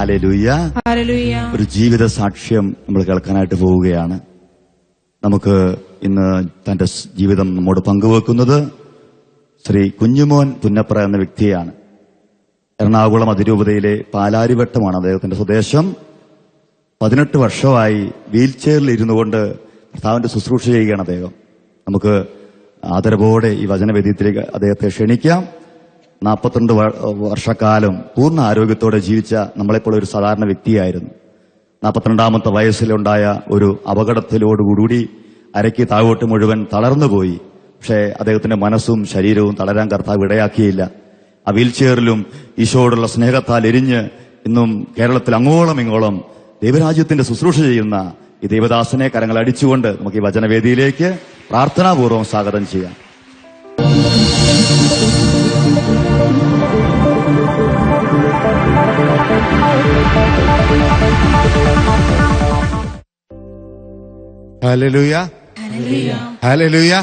Hallelujah. ഒരു ജീവിത സാക്ഷ്യം നമ്മൾ കേൾക്കാനായിട്ട് പോവുകയാണ്. നമുക്ക് ഇന്ന് തന്റെ ജീവിതം നമ്മോട് പങ്കുവെക്കുന്നത് ശ്രീ കുഞ്ഞുമോൻ പുന്നപ്ര എന്ന വ്യക്തിയാണ്. എറണാകുളം അതിരൂപതയിലെ പാലാരിവട്ടമാണ് അദ്ദേഹത്തിന്റെ സ്വദേശം. 18 വർഷമായി വീൽ ചെയറിൽ ഇരുന്നു കൊണ്ട് കർത്താവിന്റെ ശുശ്രൂഷ ചെയ്യുകയാണ് അദ്ദേഹം. നമുക്ക് ആദരവോടെ ഈ വചനവേദിയത്തിലേക്ക് അദ്ദേഹത്തെ ക്ഷണിക്കാം. 42 വർഷക്കാലം പൂർണ്ണ ആരോഗ്യത്തോടെ ജീവിച്ച നമ്മളെപ്പോലെ ഒരു സാധാരണ വ്യക്തിയായിരുന്നു. 42ാമത്തെ വയസ്സിലുണ്ടായ ഒരു അപകടത്തിലോടുകൂടി അരയ്ക്ക് താഴോട്ട് മുഴുവൻ തളർന്നുപോയി. പക്ഷേ അദ്ദേഹത്തിന്റെ മനസ്സും ശരീരവും തളരാൻ കർത്താവ് ഇടയാക്കിയില്ല. ആ വീൽ ചെയറിലും ഈശോയോടുള്ള സ്നേഹത്താൽ എരിഞ്ഞ് ഇന്നും കേരളത്തിൽ അങ്ങോളം ഇങ്ങോളം ദൈവരാജ്യത്തിന്റെ ശുശ്രൂഷ ചെയ്യുന്ന ഈ ദൈവദാസനെ കരങ്ങൾ അടിച്ചുകൊണ്ട് നമുക്ക് ഈ വചനവേദിയിലേക്ക് പ്രാർത്ഥനാപൂർവ്വം സ്വാഗതം ചെയ്യാം. Hallelujah, hallelujah.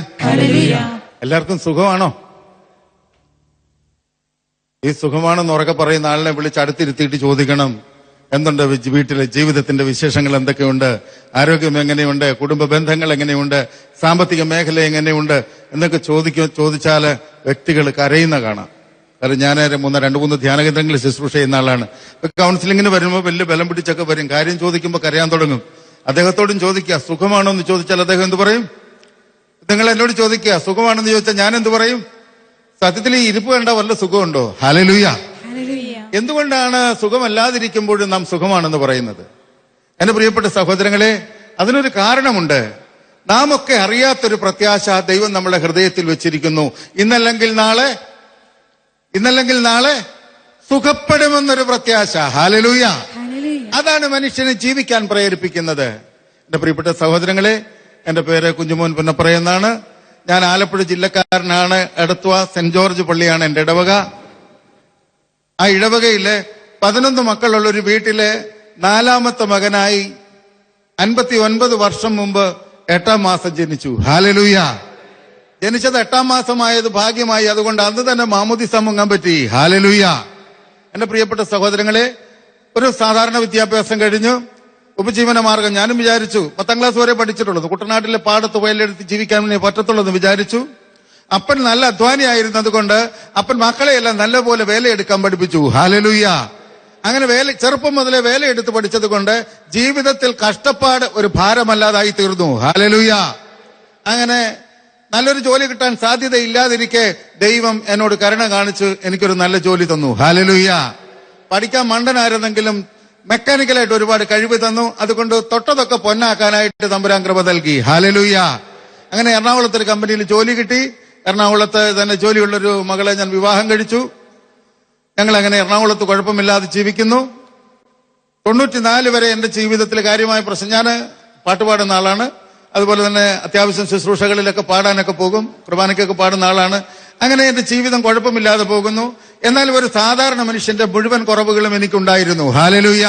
എല്ലാവർക്കും സുഖമാണോ? ഈ സുഖമാണെന്ന് ഉറക്കെ പറയുന്ന ആളിനെ വിളിച്ച് അടുത്തിരുത്തിയിട്ട് ചോദിക്കണം, എന്തുണ്ട് വീട്ടിലെ ജീവിതത്തിന്റെ വിശേഷങ്ങൾ എന്തൊക്കെയുണ്ട്, ആരോഗ്യം എങ്ങനെയുണ്ട്, കുടുംബ ബന്ധങ്ങൾ എങ്ങനെയുണ്ട്, സാമ്പത്തിക മേഖല എങ്ങനെയുണ്ട് എന്നൊക്കെ ചോദിച്ചാല് വ്യക്തികൾ കരയുന്ന കാണാം. കാരണം ഞാൻ 2-3 ധ്യാന കേന്ദ്രങ്ങളിൽ ശുശ്രൂഷ ചെയ്യുന്ന ആളാണ്. കൗൺസിലിങ്ങിന് വരുമ്പോൾ വലിയ ബലം പിടിച്ചൊക്കെ വരും. കാര്യം ചോദിക്കുമ്പോൾ കരയാൻ തുടങ്ങും. അദ്ദേഹത്തോടും ചോദിക്കുക സുഖമാണോ എന്ന് ചോദിച്ചാൽ അദ്ദേഹം എന്ത് പറയും? നിങ്ങൾ എന്നോട് ചോദിക്കുക സുഖമാണെന്ന് ചോദിച്ചാൽ ഞാൻ എന്ത് പറയും? സത്യത്തിൽ ഈ ഇരിപ്പ് കണ്ട വല്ല സുഖമുണ്ടോ? ഹല്ലേലൂയ. എന്തുകൊണ്ടാണ് സുഖമല്ലാതിരിക്കുമ്പോഴും നാം സുഖമാണെന്ന് പറയുന്നത്? എന്റെ പ്രിയപ്പെട്ട സഹോദരങ്ങളെ, അതിനൊരു കാരണമുണ്ട്. നാം ഒക്കെ അറിയാത്തൊരു പ്രത്യാശ ദൈവം നമ്മുടെ ഹൃദയത്തിൽ വെച്ചിരിക്കുന്നു. ഇന്നല്ലെങ്കിൽ നാളെ സുഖപ്പെടുമെന്നൊരു പ്രത്യാശ. ഹല്ലേലൂയ. അതാണ് മനുഷ്യനെ ജീവിക്കാൻ പ്രേരിപ്പിക്കുന്നത്. എന്റെ പ്രിയപ്പെട്ട സഹോദരങ്ങളെ, എന്റെ പേര് കുഞ്ഞുമോൻ പുന്നപ്ര എന്നാണ്. ഞാൻ ആലപ്പുഴ ജില്ലക്കാരനാണ്. എടത്വ സെന്റ് ജോർജ് പള്ളിയാണ് എന്റെ ഇടവക. ആ ഇടവകയിലെ 11 മക്കളുള്ള ഒരു വീട്ടിലെ 4ാമത്തെ മകനായി 59 വർഷം മുമ്പ് 8ാം മാസം ജനിച്ചു. ഹല്ലേലൂയ. ജനിച്ചത് 8ാം മാസമായത് ഭാഗ്യമായി. അതുകൊണ്ട് അന്ന് തന്നെ മാമോദിസ മുങ്ങാൻ പറ്റി. ഹല്ലേലൂയ. എന്റെ പ്രിയപ്പെട്ട സഹോദരങ്ങളെ, ഒരു സാധാരണ വിദ്യാഭ്യാസം കഴിഞ്ഞു. ഉപജീവന മാർഗം ഞാനും വിചാരിച്ചു 10ാം ക്ലാസ് വരെ പഠിച്ചിട്ടുള്ളത്. കുട്ടനാട്ടിലെ പാടത്ത് വയലെടുത്ത് ജീവിക്കാൻ വേണ്ടി പറ്റത്തുള്ളൂ വിചാരിച്ചു. അപ്പൻ നല്ല അധ്വാനിയായിരുന്നത് കൊണ്ട് അപ്പൻ മക്കളെയെല്ലാം നല്ലപോലെ വേലയെടുക്കാൻ പഠിപ്പിച്ചു. ഹല്ലേലൂയ. അങ്ങനെ ചെറുപ്പം മുതലേ വേലയെടുത്ത് പഠിച്ചത് കൊണ്ട് ജീവിതത്തിൽ കഷ്ടപ്പാട് ഒരു ഭാരമല്ലാതായി തീർന്നു. ഹല്ലേലൂയ. അങ്ങനെ നല്ലൊരു ജോലി കിട്ടാൻ സാധ്യതയില്ലാതിരിക്കെ ദൈവം എന്നോട് കരുണ കാണിച്ച് എനിക്കൊരു നല്ല ജോലി തന്നു. ഹല്ലേലൂയ. പഠിക്കാൻ മണ്ടനായിരുന്നെങ്കിലും മെക്കാനിക്കലായിട്ട് ഒരുപാട് കഴിവ് തന്നു. അതുകൊണ്ട് തൊട്ടതൊക്കെ പൊന്നാക്കാനായിട്ട് തമ്പുരാൻ കൃപ നൽകി. ഹല്ലേലൂയ. അങ്ങനെ എറണാകുളത്തൊരു കമ്പനിയിൽ ജോലി കിട്ടി. എറണാകുളത്ത് തന്നെ ജോലിയുള്ളൊരു മകളെ ഞാൻ വിവാഹം കഴിച്ചു. ഞങ്ങൾ അങ്ങനെ എറണാകുളത്ത് കുഴപ്പമില്ലാതെ ജീവിക്കുന്നു. 94 വരെ എന്റെ ജീവിതത്തിൽ കാര്യമായ പ്രശ്നം. ഞാൻ പാട്ടുപാടുന്ന ആളാണ്. അതുപോലെ തന്നെ അത്യാവശ്യം ശുശ്രൂഷകളിലൊക്കെ പാടാനൊക്കെ പോകും. കുർബാനയ്ക്കൊക്കെ പാടുന്ന ആളാണ്. അങ്ങനെ എന്റെ ജീവിതം കുഴപ്പമില്ലാതെ പോകുന്നു. എന്നാൽ ഒരു സാധാരണ മനുഷ്യന്റെ മുഴുവൻ കുറവുകളും എനിക്കുണ്ടായിരുന്നു. ഹല്ലേലൂയ.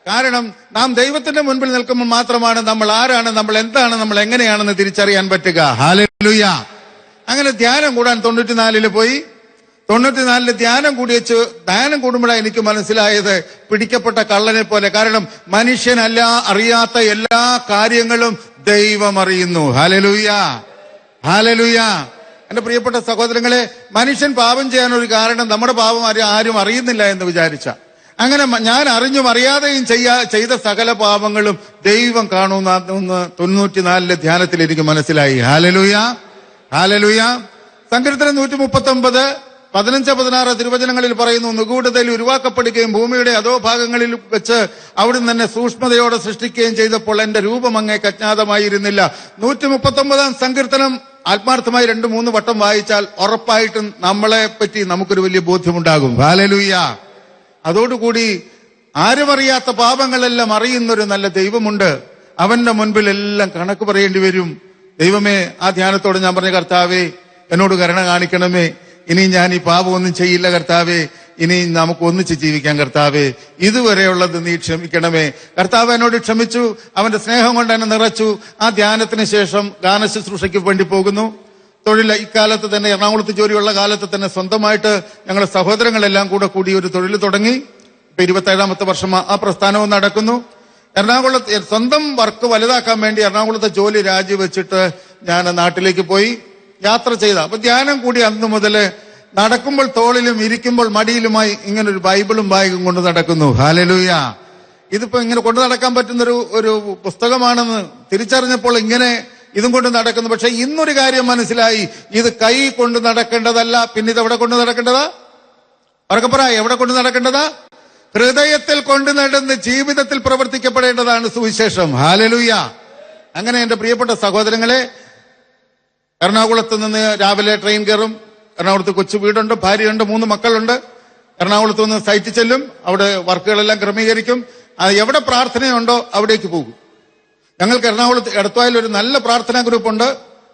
കാരണം നാം ദൈവത്തിന്റെ മുൻപിൽ നിൽക്കുമ്പോൾ മാത്രമാണ് നമ്മൾ ആരാണ്, നമ്മൾ എന്താണ്, നമ്മൾ എങ്ങനെയാണെന്ന് തിരിച്ചറിയാൻ പറ്റുക. ഹല്ലേലൂയ. അങ്ങനെ ധ്യാനം കൂടാൻ 94 പോയി. 94 ധ്യാനം കൂടുമ്പോഴാണ് എനിക്ക് മനസ്സിലായത് പിടിക്കപ്പെട്ട കള്ളനെ പോലെ. കാരണം മനുഷ്യനല്ല അറിയാത്ത എല്ലാ കാര്യങ്ങളും ദൈവം അറിയുന്നു. ഹല്ലേലൂയ, ഹല്ലേലൂയ. എന്റെ പ്രിയപ്പെട്ട സഹോദരങ്ങളെ, മനുഷ്യൻ പാപം ചെയ്യാനൊരു കാരണം നമ്മുടെ പാപം ആരും അറിയുന്നില്ല എന്ന് വിചാരിച്ച. അങ്ങനെ ഞാൻ അറിഞ്ഞും അറിയാതെയും ചെയ്ത സകല പാപങ്ങളും ദൈവം കാണുന്ന 94 ധ്യാനത്തിൽ എനിക്ക് മനസ്സിലായി. Hallelujah, hallelujah. സങ്കീർത്തനം 139 15-16 തിരുവചനങ്ങളിൽ പറയുന്നു, നിഗൂഢതയിൽ ഉരുവാക്കപ്പെടുകയും ഭൂമിയുടെ അധോഭാഗങ്ങളിൽ വെച്ച് അവിടുന്ന് തന്നെ സൂക്ഷ്മതയോടെ സൃഷ്ടിക്കുകയും ചെയ്തപ്പോൾ എന്റെ രൂപം അങ്ങേക്ക് അജ്ഞാതമായിരുന്നില്ല. 139 സങ്കീർത്തനം ആത്മാർത്ഥമായി 2-3 വട്ടം വായിച്ചാൽ ഉറപ്പായിട്ടും നമ്മളെ പറ്റി നമുക്കൊരു വലിയ ബോധ്യമുണ്ടാകും. ഹല്ലേലൂയ. അതോടുകൂടി ആരും അറിയാത്ത പാപങ്ങളെല്ലാം അറിയുന്നൊരു നല്ല ദൈവമുണ്ട്. അവന്റെ മുൻപിൽ എല്ലാം കണക്ക് പറയേണ്ടി വരും. ദൈവമേ, ആ ധ്യാനത്തോടെ ഞാൻ പറഞ്ഞ, കർത്താവേ എന്നോട് കരുണ കാണിക്കണമേ. ഇനി ഞാൻ ഈ പാപമൊന്നും ചെയ്യില്ല കർത്താവേ. ഇനി നമുക്ക് ഒന്നിച്ച് ജീവിക്കാൻ കർത്താവേ. ഇതുവരെയുള്ളത് നീ ക്ഷമിക്കണമേ. കർത്താവ് എന്നോട് ക്ഷമിച്ചു. അവന്റെ സ്നേഹം കൊണ്ട് എന്നെ നിറച്ചു. ആ ധ്യാനത്തിന് ശേഷം ഗാനശുശ്രൂഷയ്ക്ക് വേണ്ടി പോകുന്നു. തൊഴിൽ ഇക്കാലത്ത് തന്നെ, എറണാകുളത്ത് ജോലിയുള്ള കാലത്ത് തന്നെ സ്വന്തമായിട്ട് ഞങ്ങളുടെ സഹോദരങ്ങളെല്ലാം കൂടി ഒരു തൊഴിൽ തുടങ്ങി. ഇപ്പൊ 27ാമത്തെ വർഷം ആ പ്രസ്ഥാനവും നടക്കുന്നു. എറണാകുളത്ത് സ്വന്തം വർക്ക് വലുതാക്കാൻ വേണ്ടി എറണാകുളത്തെ ജോലി രാജിവെച്ചിട്ട് ഞാൻ നാട്ടിലേക്ക് പോയി യാത്ര ചെയ്ത. അപ്പൊ ധ്യാനം കൂടി അന്ന് മുതല് നടക്കുമ്പോൾ തോളിലും ഇരിക്കുമ്പോൾ മടിയിലുമായി ഇങ്ങനെ ഒരു ബൈബിളും ബാഗും കൊണ്ട് നടക്കുന്നു. ഹല്ലേലൂയ. ഇതിപ്പോ ഇങ്ങനെ കൊണ്ടു നടക്കാൻ പറ്റുന്ന ഒരു പുസ്തകമാണെന്ന് തിരിച്ചറിഞ്ഞപ്പോൾ ഇങ്ങനെ ഇതും കൊണ്ട് നടക്കുന്നു. പക്ഷെ ഇന്നൊരു കാര്യം മനസ്സിലായി, ഇത് കൈ കൊണ്ട് നടക്കേണ്ടതല്ല. പിന്നെ ഇത് എവിടെ കൊണ്ട് നടക്കേണ്ടതാ? പറക്കപ്പറ, എവിടെ കൊണ്ട് നടക്കേണ്ടതാ? ഹൃദയത്തിൽ കൊണ്ട് നടന്ന് ജീവിതത്തിൽ പ്രവർത്തിക്കപ്പെടേണ്ടതാണ് സുവിശേഷം. ഹല്ലേലൂയ. അങ്ങനെ എന്റെ പ്രിയപ്പെട്ട സഹോദരങ്ങളെ, എറണാകുളത്ത് നിന്ന് രാവിലെ ട്രെയിൻ കയറും. എറണാകുളത്ത് കൊച്ചു വീടുണ്ട്, ഭാര്യയുണ്ട്, 3 മക്കളുണ്ട്. എറണാകുളത്ത് നിന്ന് സൈറ്റിൽ ചെല്ലും, അവിടെ വർക്കുകളെല്ലാം ക്രമീകരിക്കും. എവിടെ പ്രാർത്ഥനയുണ്ടോ അവിടേക്ക് പോകും. ഞങ്ങൾക്ക് എറണാകുളത്ത് എടത്വായിൽ ഒരു നല്ല പ്രാർത്ഥനാ ഗ്രൂപ്പുണ്ട്.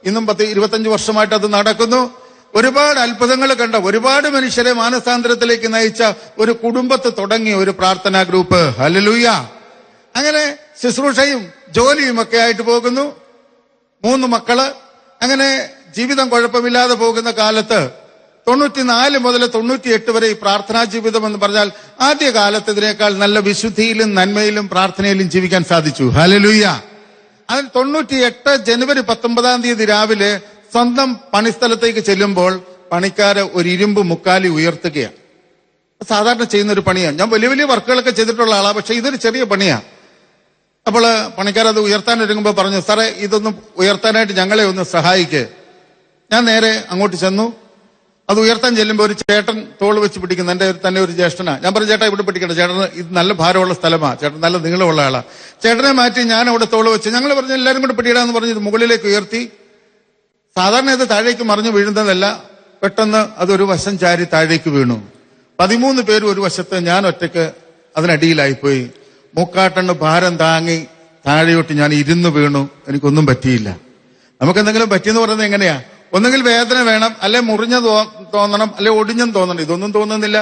ഇന്നും 10-25 വർഷമായിട്ട് അത് നടക്കുന്നു. ഒരുപാട് അത്ഭുതങ്ങൾ കണ്ട, ഒരുപാട് മനുഷ്യരെ മാനസാന്തരത്തിലേക്ക് നയിച്ച ഒരു കുടുംബത്ത് തുടങ്ങിയ ഒരു പ്രാർത്ഥനാ ഗ്രൂപ്പ്. ഹല്ലേലൂയ. അങ്ങനെ ശുശ്രൂഷയും ജോലിയും ഒക്കെ ആയിട്ട് പോകുന്നു. 3 മക്കള്. അങ്ങനെ ജീവിതം കുഴപ്പമില്ലാതെ പോകുന്ന കാലത്ത് 94 മുതൽ 98 വരെ ഈ പ്രാർത്ഥനാ ജീവിതം എന്ന് പറഞ്ഞാൽ ആദ്യ കാലത്ത് ഇതിനേക്കാൾ നല്ല വിശുദ്ധിയിലും നന്മയിലും പ്രാർത്ഥനയിലും ജീവിക്കാൻ സാധിച്ചു. ഹല്ലേലൂയ. അതിൽ 98 ജനുവരി 19 രാവിലെ സ്വന്തം പണിസ്ഥലത്തേക്ക് ചെല്ലുമ്പോൾ പണിക്കാര് ഒരു ഇരുമ്പ് മുക്കാലി ഉയർത്തുകയാണ്. സാധാരണ ചെയ്യുന്ന ഒരു പണിയാണ്. ഞാൻ വലിയ വലിയ വർക്കുകളൊക്കെ ചെയ്തിട്ടുള്ള ആളാ, പക്ഷെ ഇതൊരു ചെറിയ പണിയാ. അപ്പോൾ പണിക്കാരത് ഉയർത്താൻ ഒരുങ്ങുമ്പോൾ പറഞ്ഞു, സാറേ ഇതൊന്നും ഉയർത്താനായിട്ട് ഞങ്ങളെ ഒന്ന് സഹായിക്ക്. ഞാൻ നേരെ അങ്ങോട്ട് ചെന്നു. അത് ഉയർത്താൻ ചെല്ലുമ്പോൾ ഒരു ചേട്ടൻ തോള് വെച്ച് പിടിക്കുന്നു. എന്റെ തന്നെ ഒരു ജ്യേഷ്ഠനാ. ഞാൻ പറഞ്ഞു, ചേട്ടാ ഇവിടെ പിടിക്കട്ടെ, ചേട്ടന് ഇത് നല്ല ഭാരമുള്ള സ്ഥലമാ, ചേട്ടൻ നല്ല നീളമുള്ള ആളാ. ചേട്ടനെ മാറ്റി ഞാൻ അവിടെ തോള് വെച്ച് ഞങ്ങൾ പറഞ്ഞു എല്ലാവരും കൂടെ പിടിയിടാന്ന് പറഞ്ഞ് ഇത് മുകളിലേക്ക് ഉയർത്തി. സാധാരണ ഇത് താഴേക്ക് മറിഞ്ഞു വീഴുന്നതല്ല, പെട്ടെന്ന് അതൊരു വശം ചാരി താഴേക്ക് വീണു. 13 പേര് ഒരു വശത്ത്, ഞാൻ ഒറ്റയ്ക്ക് അതിനടിയിലായിപ്പോയി. മൂക്കാട്ടണ് ഭാരം താങ്ങി താഴെയോട്ട് ഞാൻ ഇരുന്ന് വീണു. എനിക്കൊന്നും പറ്റിയില്ല. നമുക്ക് എന്തെങ്കിലും പറ്റിയെന്ന് പറയുന്നത് എങ്ങനെയാ? ഒന്നുകിൽ വേദന വേണം, അല്ലെ മുറിഞ്ഞ തോന്നണം, അല്ലെ ഒടിഞ്ഞെന്ന് തോന്നണം. ഇതൊന്നും തോന്നുന്നില്ല.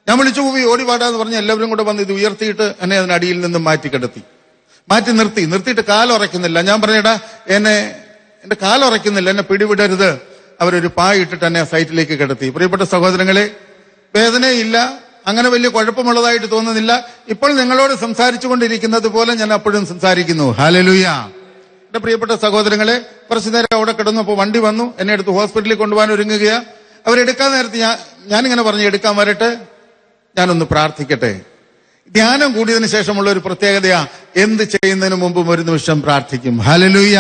ഞാൻ വിളിച്ചു പോയി ഓടി പാടാന്ന് പറഞ്ഞ് എല്ലാവരും കൂടെ വന്ന് ഇത് ഉയർത്തിയിട്ട് എന്നെ അതിനടിയിൽ നിന്നും മാറ്റി നിർത്തിയിട്ട് കാലുറയ്ക്കുന്നില്ല. ഞാൻ പറഞ്ഞേടാ എന്റെ കാലുറയ്ക്കുന്നില്ല, എന്നെ പിടിവിടരുത്. അവരൊരു പായിട്ടിട്ട് എന്നെ സൈറ്റിലേക്ക് കിടത്തി. പ്രിയപ്പെട്ട സഹോദരങ്ങളെ, വേദനയില്ല, അങ്ങനെ വലിയ കുഴപ്പമുള്ളതായിട്ട് തോന്നുന്നില്ല. ഇപ്പോൾ നിങ്ങളോട് സംസാരിച്ചു കൊണ്ടിരിക്കുന്നത് പോലെ ഞാൻ അപ്പോഴും സംസാരിക്കുന്നു. ഹല്ലേലൂയ. എന്റെ പ്രിയപ്പെട്ട സഹോദരങ്ങളെ, കുറച്ചു നേരം അവിടെ കിടന്നു. അപ്പോൾ വണ്ടി വന്നു, എന്നെ എടുത്ത് ഹോസ്പിറ്റലിൽ കൊണ്ടുപോകാൻ ഒരുങ്ങുകയാ. അവരെടുക്കാൻ നേരത്ത് ഞാനിങ്ങനെ പറഞ്ഞു, എടുക്കാൻ വരട്ടെ, ഞാനൊന്ന് പ്രാർത്ഥിക്കട്ടെ. ധ്യാനം കൂടിയതിനു ശേഷമുള്ള ഒരു പ്രത്യേകതയാ, എന്ത് ചെയ്യുന്നതിന് മുമ്പും ഒരു നിമിഷം പ്രാർത്ഥിക്കും. ഹല്ലേലൂയ.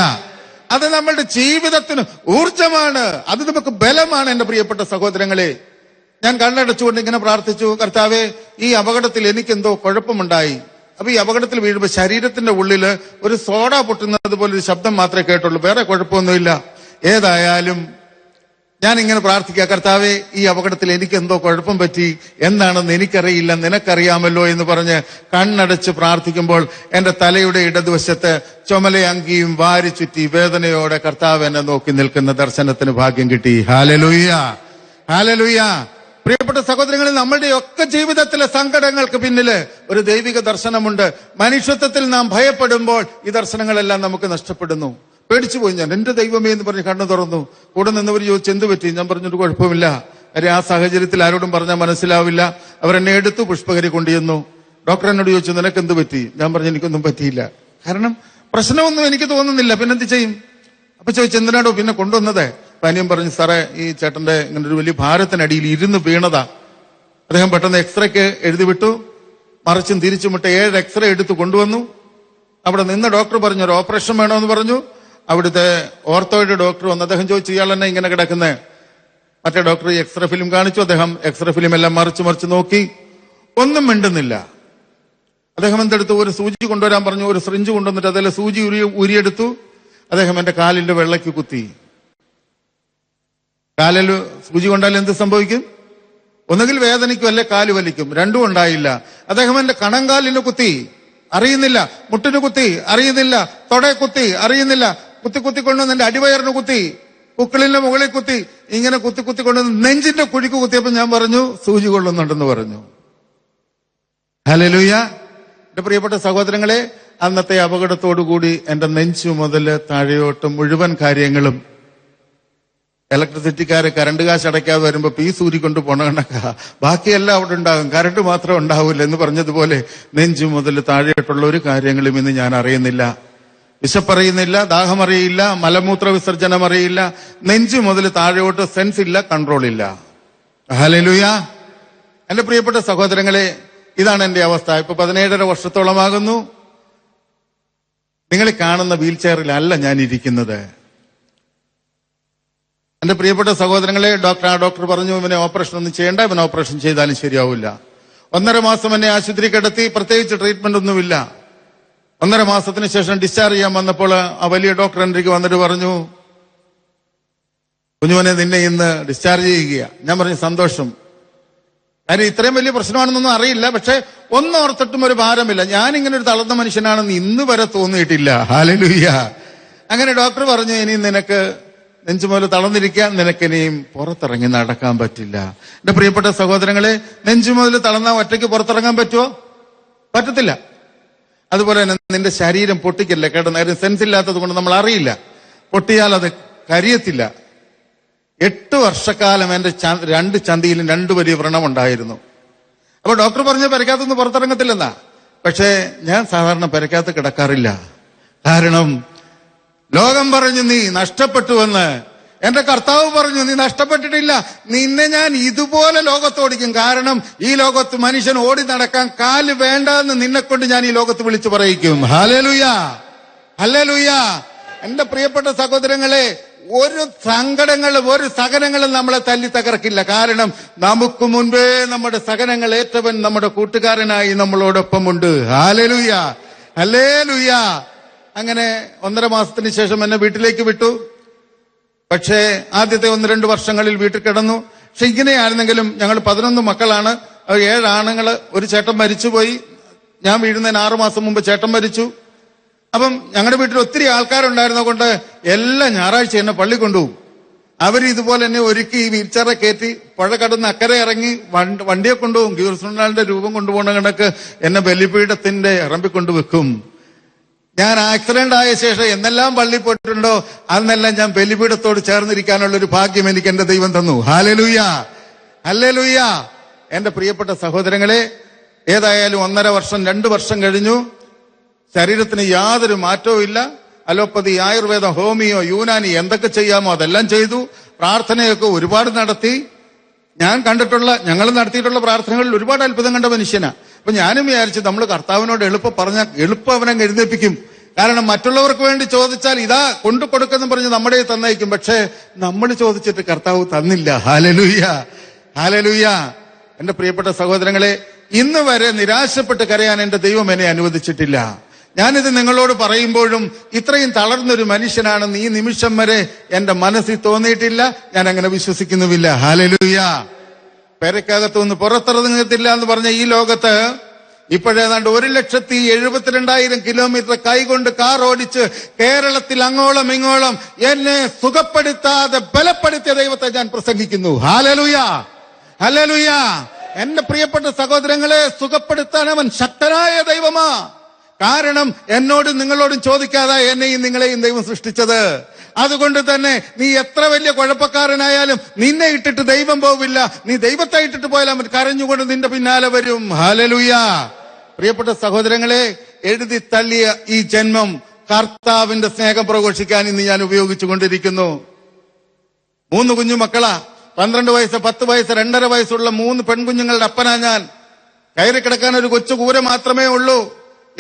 അത് നമ്മളുടെ ജീവിതത്തിന് ഊർജമാണ്, അത് നമുക്ക് ബലമാണ്. എന്റെ പ്രിയപ്പെട്ട സഹോദരങ്ങളെ, ഞാൻ കണ്ണടച്ചുകൊണ്ട് ഇങ്ങനെ പ്രാർത്ഥിച്ചു, കർത്താവേ ഈ അപകടത്തിൽ എനിക്കെന്തോ കുഴപ്പമുണ്ടായി. അപ്പൊ ഈ അപകടത്തിൽ വീഴുമ്പോ ശരീരത്തിന്റെ ഉള്ളില് ഒരു സോഡ പൊട്ടുന്നത് പോലെ ഒരു ശബ്ദം മാത്രമേ കേട്ടുള്ളൂ, വേറെ കുഴപ്പമൊന്നുമില്ല. ഏതായാലും ഞാൻ ഇങ്ങനെ പ്രാർത്ഥിക്കുക, കർത്താവേ ഈ അപകടത്തിൽ എനിക്കെന്തോ കുഴപ്പം പറ്റി, എന്താണെന്ന് എനിക്കറിയില്ല, നിനക്കറിയാമല്ലോ എന്ന് പറഞ്ഞ് കണ്ണടച്ച് പ്രാർത്ഥിക്കുമ്പോൾ എന്റെ തലയുടെ ഇടതുവശത്ത് ചുമലയങ്കിയും വാരി ചുറ്റി വേദനയോടെ കർത്താവ് എന്നെ നോക്കി നിൽക്കുന്ന ദർശനത്തിന് ഭാഗ്യം കിട്ടി. Hallelujah, hallelujah. പ്രിയപ്പെട്ട സഹോദരങ്ങളിൽ, നമ്മളുടെ ഒക്കെ ജീവിതത്തിലെ സങ്കടങ്ങൾക്ക് പിന്നില് ഒരു ദൈവിക ദർശനമുണ്ട്. മനുഷ്യത്വത്തിൽ നാം ഭയപ്പെടുമ്പോൾ ഈ ദർശനങ്ങളെല്ലാം നമുക്ക് നഷ്ടപ്പെടുന്നു. പേടിച്ചു പോയി ഞാൻ, എന്റെ ദൈവമേ എന്ന് പറഞ്ഞ് കണ്ണു തുറന്നു. കൂടെ നിന്നവർ ചോദിച്ചു എന്ത് പറ്റി? ഞാൻ പറഞ്ഞൊരു കുഴപ്പമില്ല. കാര്യം ആ സാഹചര്യത്തിൽ ആരോടും പറഞ്ഞാൽ മനസ്സിലാവില്ല. അവരെന്നെ എടുത്തു പുഷ്പഗിരി കൊണ്ടുചെന്നു. ഡോക്ടർ എന്നോട് ചോദിച്ചു നിനക്ക് എന്ത് പറ്റി? ഞാൻ പറഞ്ഞു എനിക്കൊന്നും പറ്റിയില്ല, കാരണം പ്രശ്നമൊന്നും എനിക്ക് തോന്നുന്നില്ല, പിന്നെന്ത് ചെയ്യും? അപ്പൊ ചോദിച്ചു എന്തിനാടോ പിന്നെ കൊണ്ടുവന്നത്? പാനിയം പറഞ്ഞു, സാറേ ഈ ചേട്ടന്റെ ഇങ്ങനെ ഒരു വലിയ ഭാരത്തിനടിയിൽ ഇരുന്ന് വീണതാ. അദ്ദേഹം പെട്ടെന്ന് എക്സ്റേക്ക് എഴുതി വിട്ടു. മറിച്ചും തിരിച്ചുമിട്ട് 7 എക്സ്റേ എടുത്ത് കൊണ്ടുവന്നു. അവിടെ നിന്ന് ഡോക്ടർ പറഞ്ഞു ഒരു ഓപ്പറേഷൻ വേണമെന്ന് പറഞ്ഞു. അവിടുത്തെ ഓർത്തോയുടെ ഡോക്ടർ വന്ന് അദ്ദേഹം ചോദിച്ചു ഇയാൾ തന്നെ ഇങ്ങനെ കിടക്കുന്നത്? മറ്റേ ഡോക്ടർ എക്സ്റേ ഫിലിം കാണിച്ചു. അദ്ദേഹം എക്സ്റേ ഫിലിം എല്ലാം മറിച്ച് നോക്കി, ഒന്നും മിണ്ടുന്നില്ല. അദ്ദേഹം എന്തെടുത്തു, ഒരു സൂചി കൊണ്ടുവരാൻ പറഞ്ഞു. ഒരു സിറിഞ്ച് കൊണ്ടുവന്നിട്ട് അതിലെ സൂചി ഉരിയെടുത്തു. അദ്ദേഹം എന്റെ കാലിന്റെ വെള്ളയ്ക്ക് കുത്തി. കാലിൽ സൂചി കൊണ്ടാൽ എന്ത് സംഭവിക്കും? ഒന്നുകിൽ വേദനിക്കും, അല്ലെ കാല് വലിക്കും. രണ്ടും ഉണ്ടായില്ല. അദ്ദേഹം എന്റെ കണങ്കാലിന് കുത്തി, അറിയുന്നില്ല. മുട്ടിന് കുത്തി, അറിയുന്നില്ല. തൊടയെ കുത്തി, അറിയുന്നില്ല. കുത്തിക്കൊണ്ടുവന്ന് എന്റെ അടിവയറിന് കുത്തി, പുക്കിളിന്റെ മുകളിൽ കുത്തി. ഇങ്ങനെ കുത്തിക്കൊണ്ടുവന്ന് നെഞ്ചിന്റെ കുഴിക്ക് കുത്തിയപ്പോ ഞാൻ പറഞ്ഞു സൂചി കൊള്ളുന്നുണ്ടെന്ന് പറഞ്ഞു. ഹല്ലേലൂയ. എന്റെ പ്രിയപ്പെട്ട സഹോദരങ്ങളെ, അന്നത്തെ അപകടത്തോടുകൂടി എന്റെ നെഞ്ചു മുതൽ താഴെയോട്ട് മുഴുവൻ കാര്യങ്ങളും ഇലക്ട്രിസിറ്റിക്കാര് കറണ്ട് കാശ് അടയ്ക്കാതെ വരുമ്പോ പീസ് ഊരിക്കൊണ്ട് പോണ കണക്ക, ബാക്കിയെല്ലാം അവിടെ ഉണ്ടാകും, കറണ്ട് മാത്രം ഉണ്ടാവില്ല എന്ന് പറഞ്ഞതുപോലെ നെഞ്ചു മുതൽ താഴെയായിട്ടുള്ള ഒരു കാര്യങ്ങളും ഇന്ന് ഞാൻ അറിയുന്നില്ല. വിശപ്പറിയുന്നില്ല, ദാഹമറിയില്ല, മലമൂത്ര വിസർജനം അറിയില്ല, നെഞ്ചു മുതൽ താഴെയോട്ട് സെൻസ് ഇല്ല, കൺട്രോൾ ഇല്ല. ഹല്ലേലൂയ. എന്റെ പ്രിയപ്പെട്ട സഹോദരങ്ങളെ, ഇതാണ് എന്റെ അവസ്ഥ. ഇപ്പൊ 17.5 വർഷത്തോളമാകുന്നു. നിങ്ങൾ കാണുന്ന വീൽ ചെയറിലല്ല ഞാൻ ഇരിക്കുന്നത്. എന്റെ പ്രിയപ്പെട്ട സഹോദരങ്ങളെ, ഡോക്ടർ പറഞ്ഞു ഇവനെ ഓപ്പറേഷൻ ഒന്നും ചെയ്യേണ്ട, ഇവനെ ഓപ്പറേഷൻ ചെയ്താലും ശരിയാവില്ല. 1.5 മാസം എന്നെ ആശുപത്രി കിടത്തി, പ്രത്യേകിച്ച് ട്രീറ്റ്മെന്റ് ഒന്നുമില്ല. 1.5 മാസത്തിന് ശേഷം ഡിസ്ചാർജ് ചെയ്യാൻ വന്നപ്പോൾ ആ വലിയ ഡോക്ടർ എനിക്ക് വന്നിട്ട് പറഞ്ഞു, കുഞ്ഞുമോനെ നിന്നെ ഇന്ന് ഡിസ്ചാർജ് ചെയ്യുക. ഞാൻ പറഞ്ഞു സന്തോഷം. കാര്യം ഇത്രയും വലിയ പ്രശ്നമാണെന്നൊന്നും അറിയില്ല, പക്ഷെ ഒന്നോർത്തിട്ടും ഒരു ഭാരമില്ല. ഞാൻ ഇങ്ങനെ ഒരു തളർന്ന മനുഷ്യനാണെന്ന് ഇന്ന് വരെ തോന്നിയിട്ടില്ല. ഹല്ലേലൂയ. അങ്ങനെ ഡോക്ടർ പറഞ്ഞു, ഇനി നിനക്ക് നെഞ്ചുമൂല തളർന്നിരിക്കാൻ, നിനക്കിനിയും പുറത്തിറങ്ങി നടക്കാൻ പറ്റില്ല. എന്റെ പ്രിയപ്പെട്ട സഹോദരങ്ങളെ, നെഞ്ചുമുതൽ തളർന്നാൽ ഒറ്റയ്ക്ക് പുറത്തിറങ്ങാൻ പറ്റുമോ? പറ്റത്തില്ല. അതുപോലെ തന്നെ നിന്റെ ശരീരം പൊട്ടിക്കില്ല. കേട്ടോ, സെൻസ് ഇല്ലാത്തത് കൊണ്ട് നമ്മൾ അറിയില്ല. പൊട്ടിയാൽ അത് കരിയത്തില്ല. 8 വർഷക്കാലം എന്റെ 2 ചന്തിയിലും 2 വലിയ വ്രണമുണ്ടായിരുന്നു. അപ്പൊ ഡോക്ടർ പറഞ്ഞ പെരക്കകത്തൊന്നും പുറത്തിറങ്ങത്തില്ലെന്നാ. പക്ഷേ ഞാൻ സാധാരണ പെരക്കകത്ത് കിടക്കാറില്ല. കാരണം ലോകം പറഞ്ഞു നീ നഷ്ടപ്പെട്ടുവെന്ന്. എന്റെ കർത്താവ് പറഞ്ഞു നീ നഷ്ടപ്പെട്ടിട്ടില്ല, നിന്നെ ഞാൻ ഇതുപോലെ ലോകത്തോടിക്കും. കാരണം ഈ ലോകത്ത് മനുഷ്യൻ ഓടി നടക്കാൻ കാല് വേണ്ടെന്ന് നിന്നെക്കൊണ്ട് ഞാൻ ഈ ലോകത്ത് വിളിച്ചു പറയിക്കും. ഹല്ലേലൂയ, ഹല്ലേലൂയ. എന്റെ പ്രിയപ്പെട്ട സഹോദരങ്ങളെ, ഒരു സങ്കടങ്ങളും ഒരു സഹനങ്ങളും നമ്മളെ തല്ലി തകർക്കില്ല. കാരണം നമുക്ക് മുൻപേ നമ്മുടെ സഹനങ്ങൾ ഏറ്റവൻ നമ്മുടെ കൂട്ടുകാരനായി നമ്മളോടൊപ്പമുണ്ട്. Hallelujah, hallelujah. അങ്ങനെ 1.5 മാസത്തിന് ശേഷം എന്നെ വീട്ടിലേക്ക് വിട്ടു. പക്ഷേ ആദ്യത്തെ 1-2 വർഷങ്ങളിൽ വീട്ടിൽ കിടന്നു. പക്ഷെ ഇങ്ങനെയായിരുന്നെങ്കിലും ഞങ്ങൾ 11 മക്കളാണ്. 7 ആണുങ്ങള്, ഒരു ചേട്ടൻ മരിച്ചുപോയി. ഞാൻ വീഴുന്നതിന് 6 മാസം മുമ്പ് ചേട്ടൻ മരിച്ചു. അപ്പം ഞങ്ങളുടെ വീട്ടിൽ ഒത്തിരി ആൾക്കാരുണ്ടായിരുന്ന കൊണ്ട് എല്ലാ ഞായറാഴ്ച എന്നെ പള്ളി കൊണ്ടുപോകും. അവർ ഇതുപോലെ എന്നെ ഒരുക്കി ഈ വീൽച്ചെയറെ കയറ്റി പുഴ കടന്ന് അക്കരെ ഇറങ്ങി വണ്ടിയെ കൊണ്ടുപോകും. ഗീർസുനാളിന്റെ രൂപം കൊണ്ടുപോകുന്ന കണക്ക് എന്നെ ബലിപീഠത്തിന്റെ ഇറമ്പിക്കൊണ്ട് വെക്കും. ഞാൻ ആക്സിഡന്റ് ആയ ശേഷം എന്നെല്ലാം പള്ളി പോയിട്ടുണ്ടോ അന്നെല്ലാം ഞാൻ ബലിപീഠത്തോട് ചേർന്നിരിക്കാനുള്ള ഒരു ഭാഗ്യം എനിക്ക് എന്റെ ദൈവം തന്നു. ഹല്ലേലൂയ, ഹല്ലേലൂയ. എന്റെ പ്രിയപ്പെട്ട സഹോദരങ്ങളെ, ഏതായാലും 1.5 വർഷം 2 വർഷം കഴിഞ്ഞു. ശരീരത്തിന് യാതൊരു മാറ്റവും ഇല്ല. അലോപ്പതി, ആയുർവേദം, ഹോമിയോ, യൂനാനി എന്തൊക്കെ ചെയ്യാമോ അതെല്ലാം ചെയ്തു. പ്രാർത്ഥനയൊക്കെ ഒരുപാട് നടത്തി. ഞങ്ങൾ നടത്തിയിട്ടുള്ള പ്രാർത്ഥനകളിൽ ഒരുപാട് അത്ഭുതം കണ്ട മനുഷ്യനാ. അപ്പൊ ഞാനും വിചാരിച്ചു നമ്മൾ കർത്താവിനോട് എളുപ്പം അവനെ എഴുന്നേൽപ്പിക്കും. കാരണം മറ്റുള്ളവർക്ക് വേണ്ടി ചോദിച്ചാൽ ഇതാ കൊണ്ടു കൊടുക്കെന്ന് പറഞ്ഞ് നമ്മുടെ തന്നേക്കും. പക്ഷെ നമ്മൾ ചോദിച്ചിട്ട് കർത്താവ് തന്നില്ല. ഹല്ലേലൂയ, ഹല്ലേലൂയ. എന്റെ പ്രിയപ്പെട്ട സഹോദരങ്ങളെ, ഇന്ന് വരെ നിരാശപ്പെട്ട് കരയാൻ എന്റെ ദൈവം എന്നെ അനുവദിച്ചിട്ടില്ല. ഞാനിത് നിങ്ങളോട് പറയുമ്പോഴും ഇത്രയും തളർന്നൊരു മനുഷ്യനാണെന്ന് ഈ നിമിഷം വരെ എന്റെ മനസ്സിൽ തോന്നിയിട്ടില്ല. ഞാൻ അങ്ങനെ വിശ്വസിക്കുന്നുമില്ല. ഹല്ലേലൂയ. പെരക്കകത്തൊന്ന് പുറത്തിറങ്ങത്തില്ല എന്ന് പറഞ്ഞ ഈ ലോകത്ത് ഇപ്പോഴേതാണ്ട് 1,72,000 കിലോമീറ്റർ കൈകൊണ്ട് കാർ ഓടിച്ച് കേരളത്തിൽ അങ്ങോളം ഇങ്ങോളം എന്നെ സുഖപ്പെടുത്താതെ ബലപ്പെടുത്തിയ ദൈവത്തെ ഞാൻ പ്രസംഗിക്കുന്നു. ഹല്ലേലൂയ, ഹല്ലേലൂയ. എന്റെ പ്രിയപ്പെട്ട സഹോദരങ്ങളെ, സുഖപ്പെടുത്താൻ അവൻ ശക്തനായ ദൈവമാ. കാരണം എന്നോടും നിങ്ങളോടും ചോദിക്കാതെ എന്നെയും നിങ്ങളെയും ദൈവം സൃഷ്ടിച്ചത്. അതുകൊണ്ട് തന്നെ നീ എത്ര വലിയ കുഴപ്പക്കാരനായാലും നിന്നെ ഇട്ടിട്ട് ദൈവം പോവില്ല. നീ ദൈവത്തെ ഇട്ടിട്ട് പോയാൽ അവൻ കരഞ്ഞുകൊണ്ട് നിന്റെ പിന്നാലെ വരും. ഹല്ലേലൂയ. പ്രിയപ്പെട്ട സഹോദരങ്ങളെ, എഴുതി തള്ളിയ ഈ ജന്മം കർത്താവിന്റെ സ്നേഹം പ്രഘോഷിക്കാൻ ഇന്ന് ഞാൻ ഉപയോഗിച്ചു കൊണ്ടിരിക്കുന്നു. 3 കുഞ്ഞു മക്കളാ. 12 വയസ്സ്, 10 വയസ്സ്, 2.5 വയസ്സുള്ള 3 പെൺകുഞ്ഞുങ്ങളുടെ അപ്പനാ ഞാൻ. കയറി കിടക്കാൻ ഒരു കൊച്ചു കൂര മാത്രമേ ഉള്ളൂ.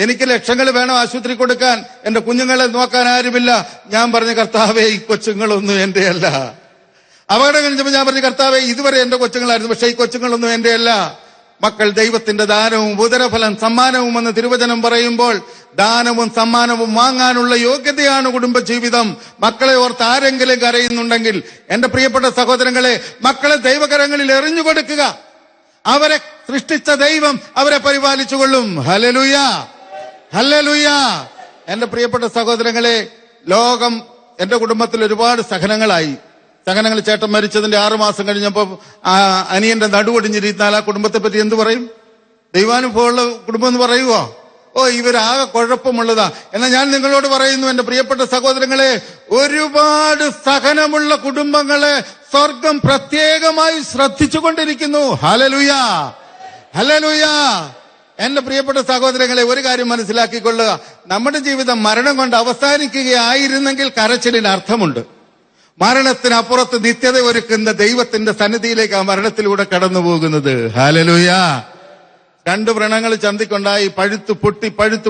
എനിക്ക് ലക്ഷങ്ങൾ വേണം ആശുപത്രി കൊടുക്കാൻ. എന്റെ കുഞ്ഞുങ്ങളെ നോക്കാൻ ആരുമില്ല. ഞാൻ പറഞ്ഞു, കർത്താവേ ഈ കൊച്ചുങ്ങളൊന്നും എന്റെ അല്ല. അപകടം കഴിഞ്ഞപ്പോൾ ഞാൻ പറഞ്ഞു, കർത്താവേ ഇതുവരെ എന്റെ കൊച്ചുങ്ങളായിരുന്നു, പക്ഷെ ഈ കൊച്ചുങ്ങളൊന്നും എന്റെ അല്ല. മക്കൾ ദൈവത്തിന്റെ ദാനവും ഉദരഫലം സമ്മാനവും എന്ന് തിരുവചനം പറയുമ്പോൾ ദാനവും സമ്മാനവും വാങ്ങാനുള്ള യോഗ്യതയാണ് കുടുംബജീവിതം. മക്കളെ ഓർത്ത് ആരെങ്കിലും കരയുന്നുണ്ടെങ്കിൽ എന്റെ പ്രിയപ്പെട്ട സഹോദരങ്ങളെ, മക്കളെ ദൈവകരങ്ങളിൽ എറിഞ്ഞു കൊടുക്കുക. അവരെ സൃഷ്ടിച്ച ദൈവം അവരെ പരിപാലിച്ചുകൊള്ളും. ഹല്ലേലൂയ, ഹല്ലേലൂയ. എന്റെ പ്രിയപ്പെട്ട സഹോദരങ്ങളെ, ലോകം എന്റെ കുടുംബത്തിൽ ഒരുപാട് സഹനങ്ങളായി. സഹനങ്ങൾ, ചേട്ടൻ മരിച്ചതിന്റെ 6 മാസം കഴിഞ്ഞപ്പോ അനിയന്റെ നടുവൊടിഞ്ഞിരുന്നാൽ ആ കുടുംബത്തെ പറ്റി എന്ത് പറയും? ദൈവാനുഭവമുള്ള കുടുംബം എന്ന് പറയുവോ? ഓ, ഇവരാകെ കുഴപ്പമുള്ളതാ. എന്നാൽ ഞാൻ നിങ്ങളോട് പറയുന്നു എന്റെ പ്രിയപ്പെട്ട സഹോദരങ്ങളെ, ഒരുപാട് സഹനമുള്ള കുടുംബങ്ങളെ സ്വർഗം പ്രത്യേകമായി ശ്രദ്ധിച്ചുകൊണ്ടിരിക്കുന്നു. ഹല്ലേലൂയ, ഹല്ലേലൂയ. എന്റെ പ്രിയപ്പെട്ട സഹോദരങ്ങളെ, ഒരു കാര്യം മനസ്സിലാക്കിക്കൊള്ളുക. നമ്മുടെ ജീവിതം മരണം കൊണ്ട് അവസാനിക്കുകയായിരുന്നെങ്കിൽ കരച്ചിലിന് അർത്ഥമുണ്ട്. മരണത്തിനപ്പുറത്ത് നിത്യത ഒരുക്കുന്ന ദൈവത്തിന്റെ സന്നിധിയിലേക്ക് ആ മരണത്തിലൂടെ കടന്നു പോകുന്നത്. ഹല്ലേലൂയ. 2 വ്രണങ്ങൾ ചന്തിക്കൊണ്ടായി പഴുത്തു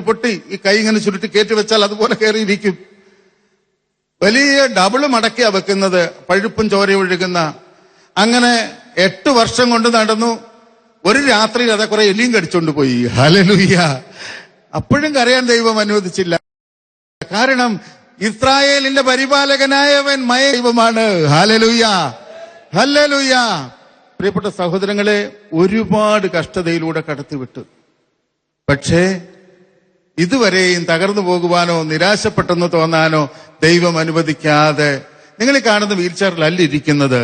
പൊട്ടി ഈ കൈ ഇങ്ങനെ ചുരുട്ടി കയറ്റി വെച്ചാൽ അതുപോലെ കയറിയിരിക്കും. വലിയ ഡബിള് മടക്കിയാ വെക്കുന്നത്, പഴുപ്പും ചോര ഒഴുകുന്ന. അങ്ങനെ 8 വർഷം കൊണ്ട് നടന്നു. ഒരു രാത്രിയിൽ അതെ കുറെ എലിയും കടിച്ചോണ്ട് പോയി. ഹല്ലേലൂയ. അപ്പോഴും കരയാൻ ദൈവം അനുവദിച്ചില്ല. കാരണം ഇസ്രായേലിന്റെ പരിപാലകനായവൻ ദൈവമാണ്. Hallelujah, hallelujah. പ്രിയപ്പെട്ട സഹോദരങ്ങളെ, ഒരുപാട് കഷ്ടതയിലൂടെ കടത്തിവിട്ടു. പക്ഷേ ഇതുവരെയും തകർന്നു പോകുവാനോ നിരാശപ്പെട്ടെന്ന് തോന്നാനോ ദൈവം അനുവദിക്കാതെ. നിങ്ങൾ ഈ കാണുന്ന വീൽ ചെയറിലല്ല ഇരിക്കുന്നത്.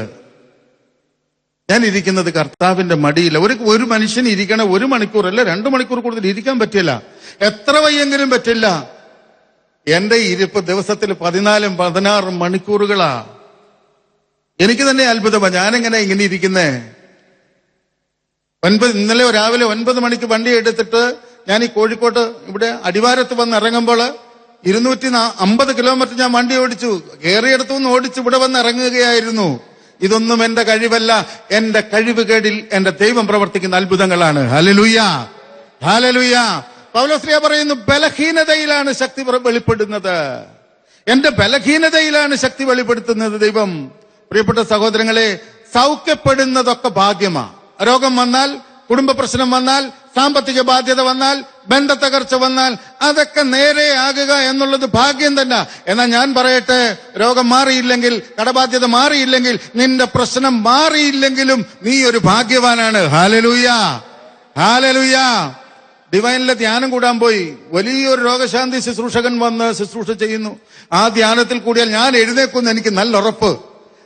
ഞാൻ ഇരിക്കുന്നത് കർത്താവിന്റെ മടിയില്ല. ഒരു മനുഷ്യൻ ഇരിക്കണ 1 മണിക്കൂറല്ല 2 മണിക്കൂർ കൂടുതൽ ഇരിക്കാൻ പറ്റില്ല. എത്ര വയ്യെങ്കിലും പറ്റില്ല. എന്റെ ഇരിപ്പ് ദിവസത്തിൽ 14-16 മണിക്കൂറുകളാ. എനിക്ക് തന്നെ അത്ഭുതമാണ്, ഞാനെങ്ങനെ ഇങ്ങനെ ഇരിക്കുന്നേ. ഇന്നലെ രാവിലെ 9 മണിക്ക് വണ്ടി എടുത്തിട്ട് ഞാൻ ഈ കോഴിക്കോട്ട് ഇവിടെ അടിവാരത്ത് വന്ന് ഇറങ്ങുമ്പോൾ 250 കിലോമീറ്റർ ഞാൻ വണ്ടി ഓടിച്ചു. കയറിയെടുത്തുനിന്ന് ഓടിച്ച് ഇവിടെ വന്ന് ഇറങ്ങുകയായിരുന്നു. ഇതൊന്നും എന്റെ കഴിവല്ല, എന്റെ കഴിവുകേടിൽ എന്റെ ദൈവം പ്രവർത്തിക്കുന്ന അത്ഭുതങ്ങളാണ്. Hallelujah, hallelujah. പൗലോസ്ലീഹ പറയുന്നു, ബലഹീനതയിലാണ് ശക്തി വെളിപ്പെടുന്നത്. എന്റെ ബലഹീനതയിലാണ് ശക്തി വെളിപ്പെടുത്തുന്നത് ദൈവം. പ്രിയപ്പെട്ട സഹോദരങ്ങളെ, സൗഖ്യപ്പെടുന്നതൊക്കെ ഭാഗ്യമാ. രോഗം വന്നാൽ, കുടുംബ പ്രശ്നം വന്നാൽ, സാമ്പത്തിക ബാധ്യത വന്നാൽ, ബന്ധത്തകർച്ച വന്നാൽ അതൊക്കെ നേരെയാകുക എന്നുള്ളത് ഭാഗ്യം തന്നെ. എന്നാൽ ഞാൻ പറയട്ടെ, രോഗം മാറിയില്ലെങ്കിൽ, കടബാധ്യത മാറിയില്ലെങ്കിൽ, നിന്റെ പ്രശ്നം മാറിയില്ലെങ്കിലും നീ ഒരു ഭാഗ്യവാനാണ്. Hallelujah, hallelujah. ഡിവൈനിലെ ധ്യാനം കൂടാൻ പോയി. വലിയൊരു രോഗശാന്തി ശുശ്രൂഷകൻ വന്ന് ശുശ്രൂഷ ചെയ്യുന്നു. ആ ധ്യാനത്തിൽ കൂടിയാൽ ഞാൻ എഴുന്നേക്കുമെന്ന് എനിക്ക് നല്ല ഉറപ്പ്.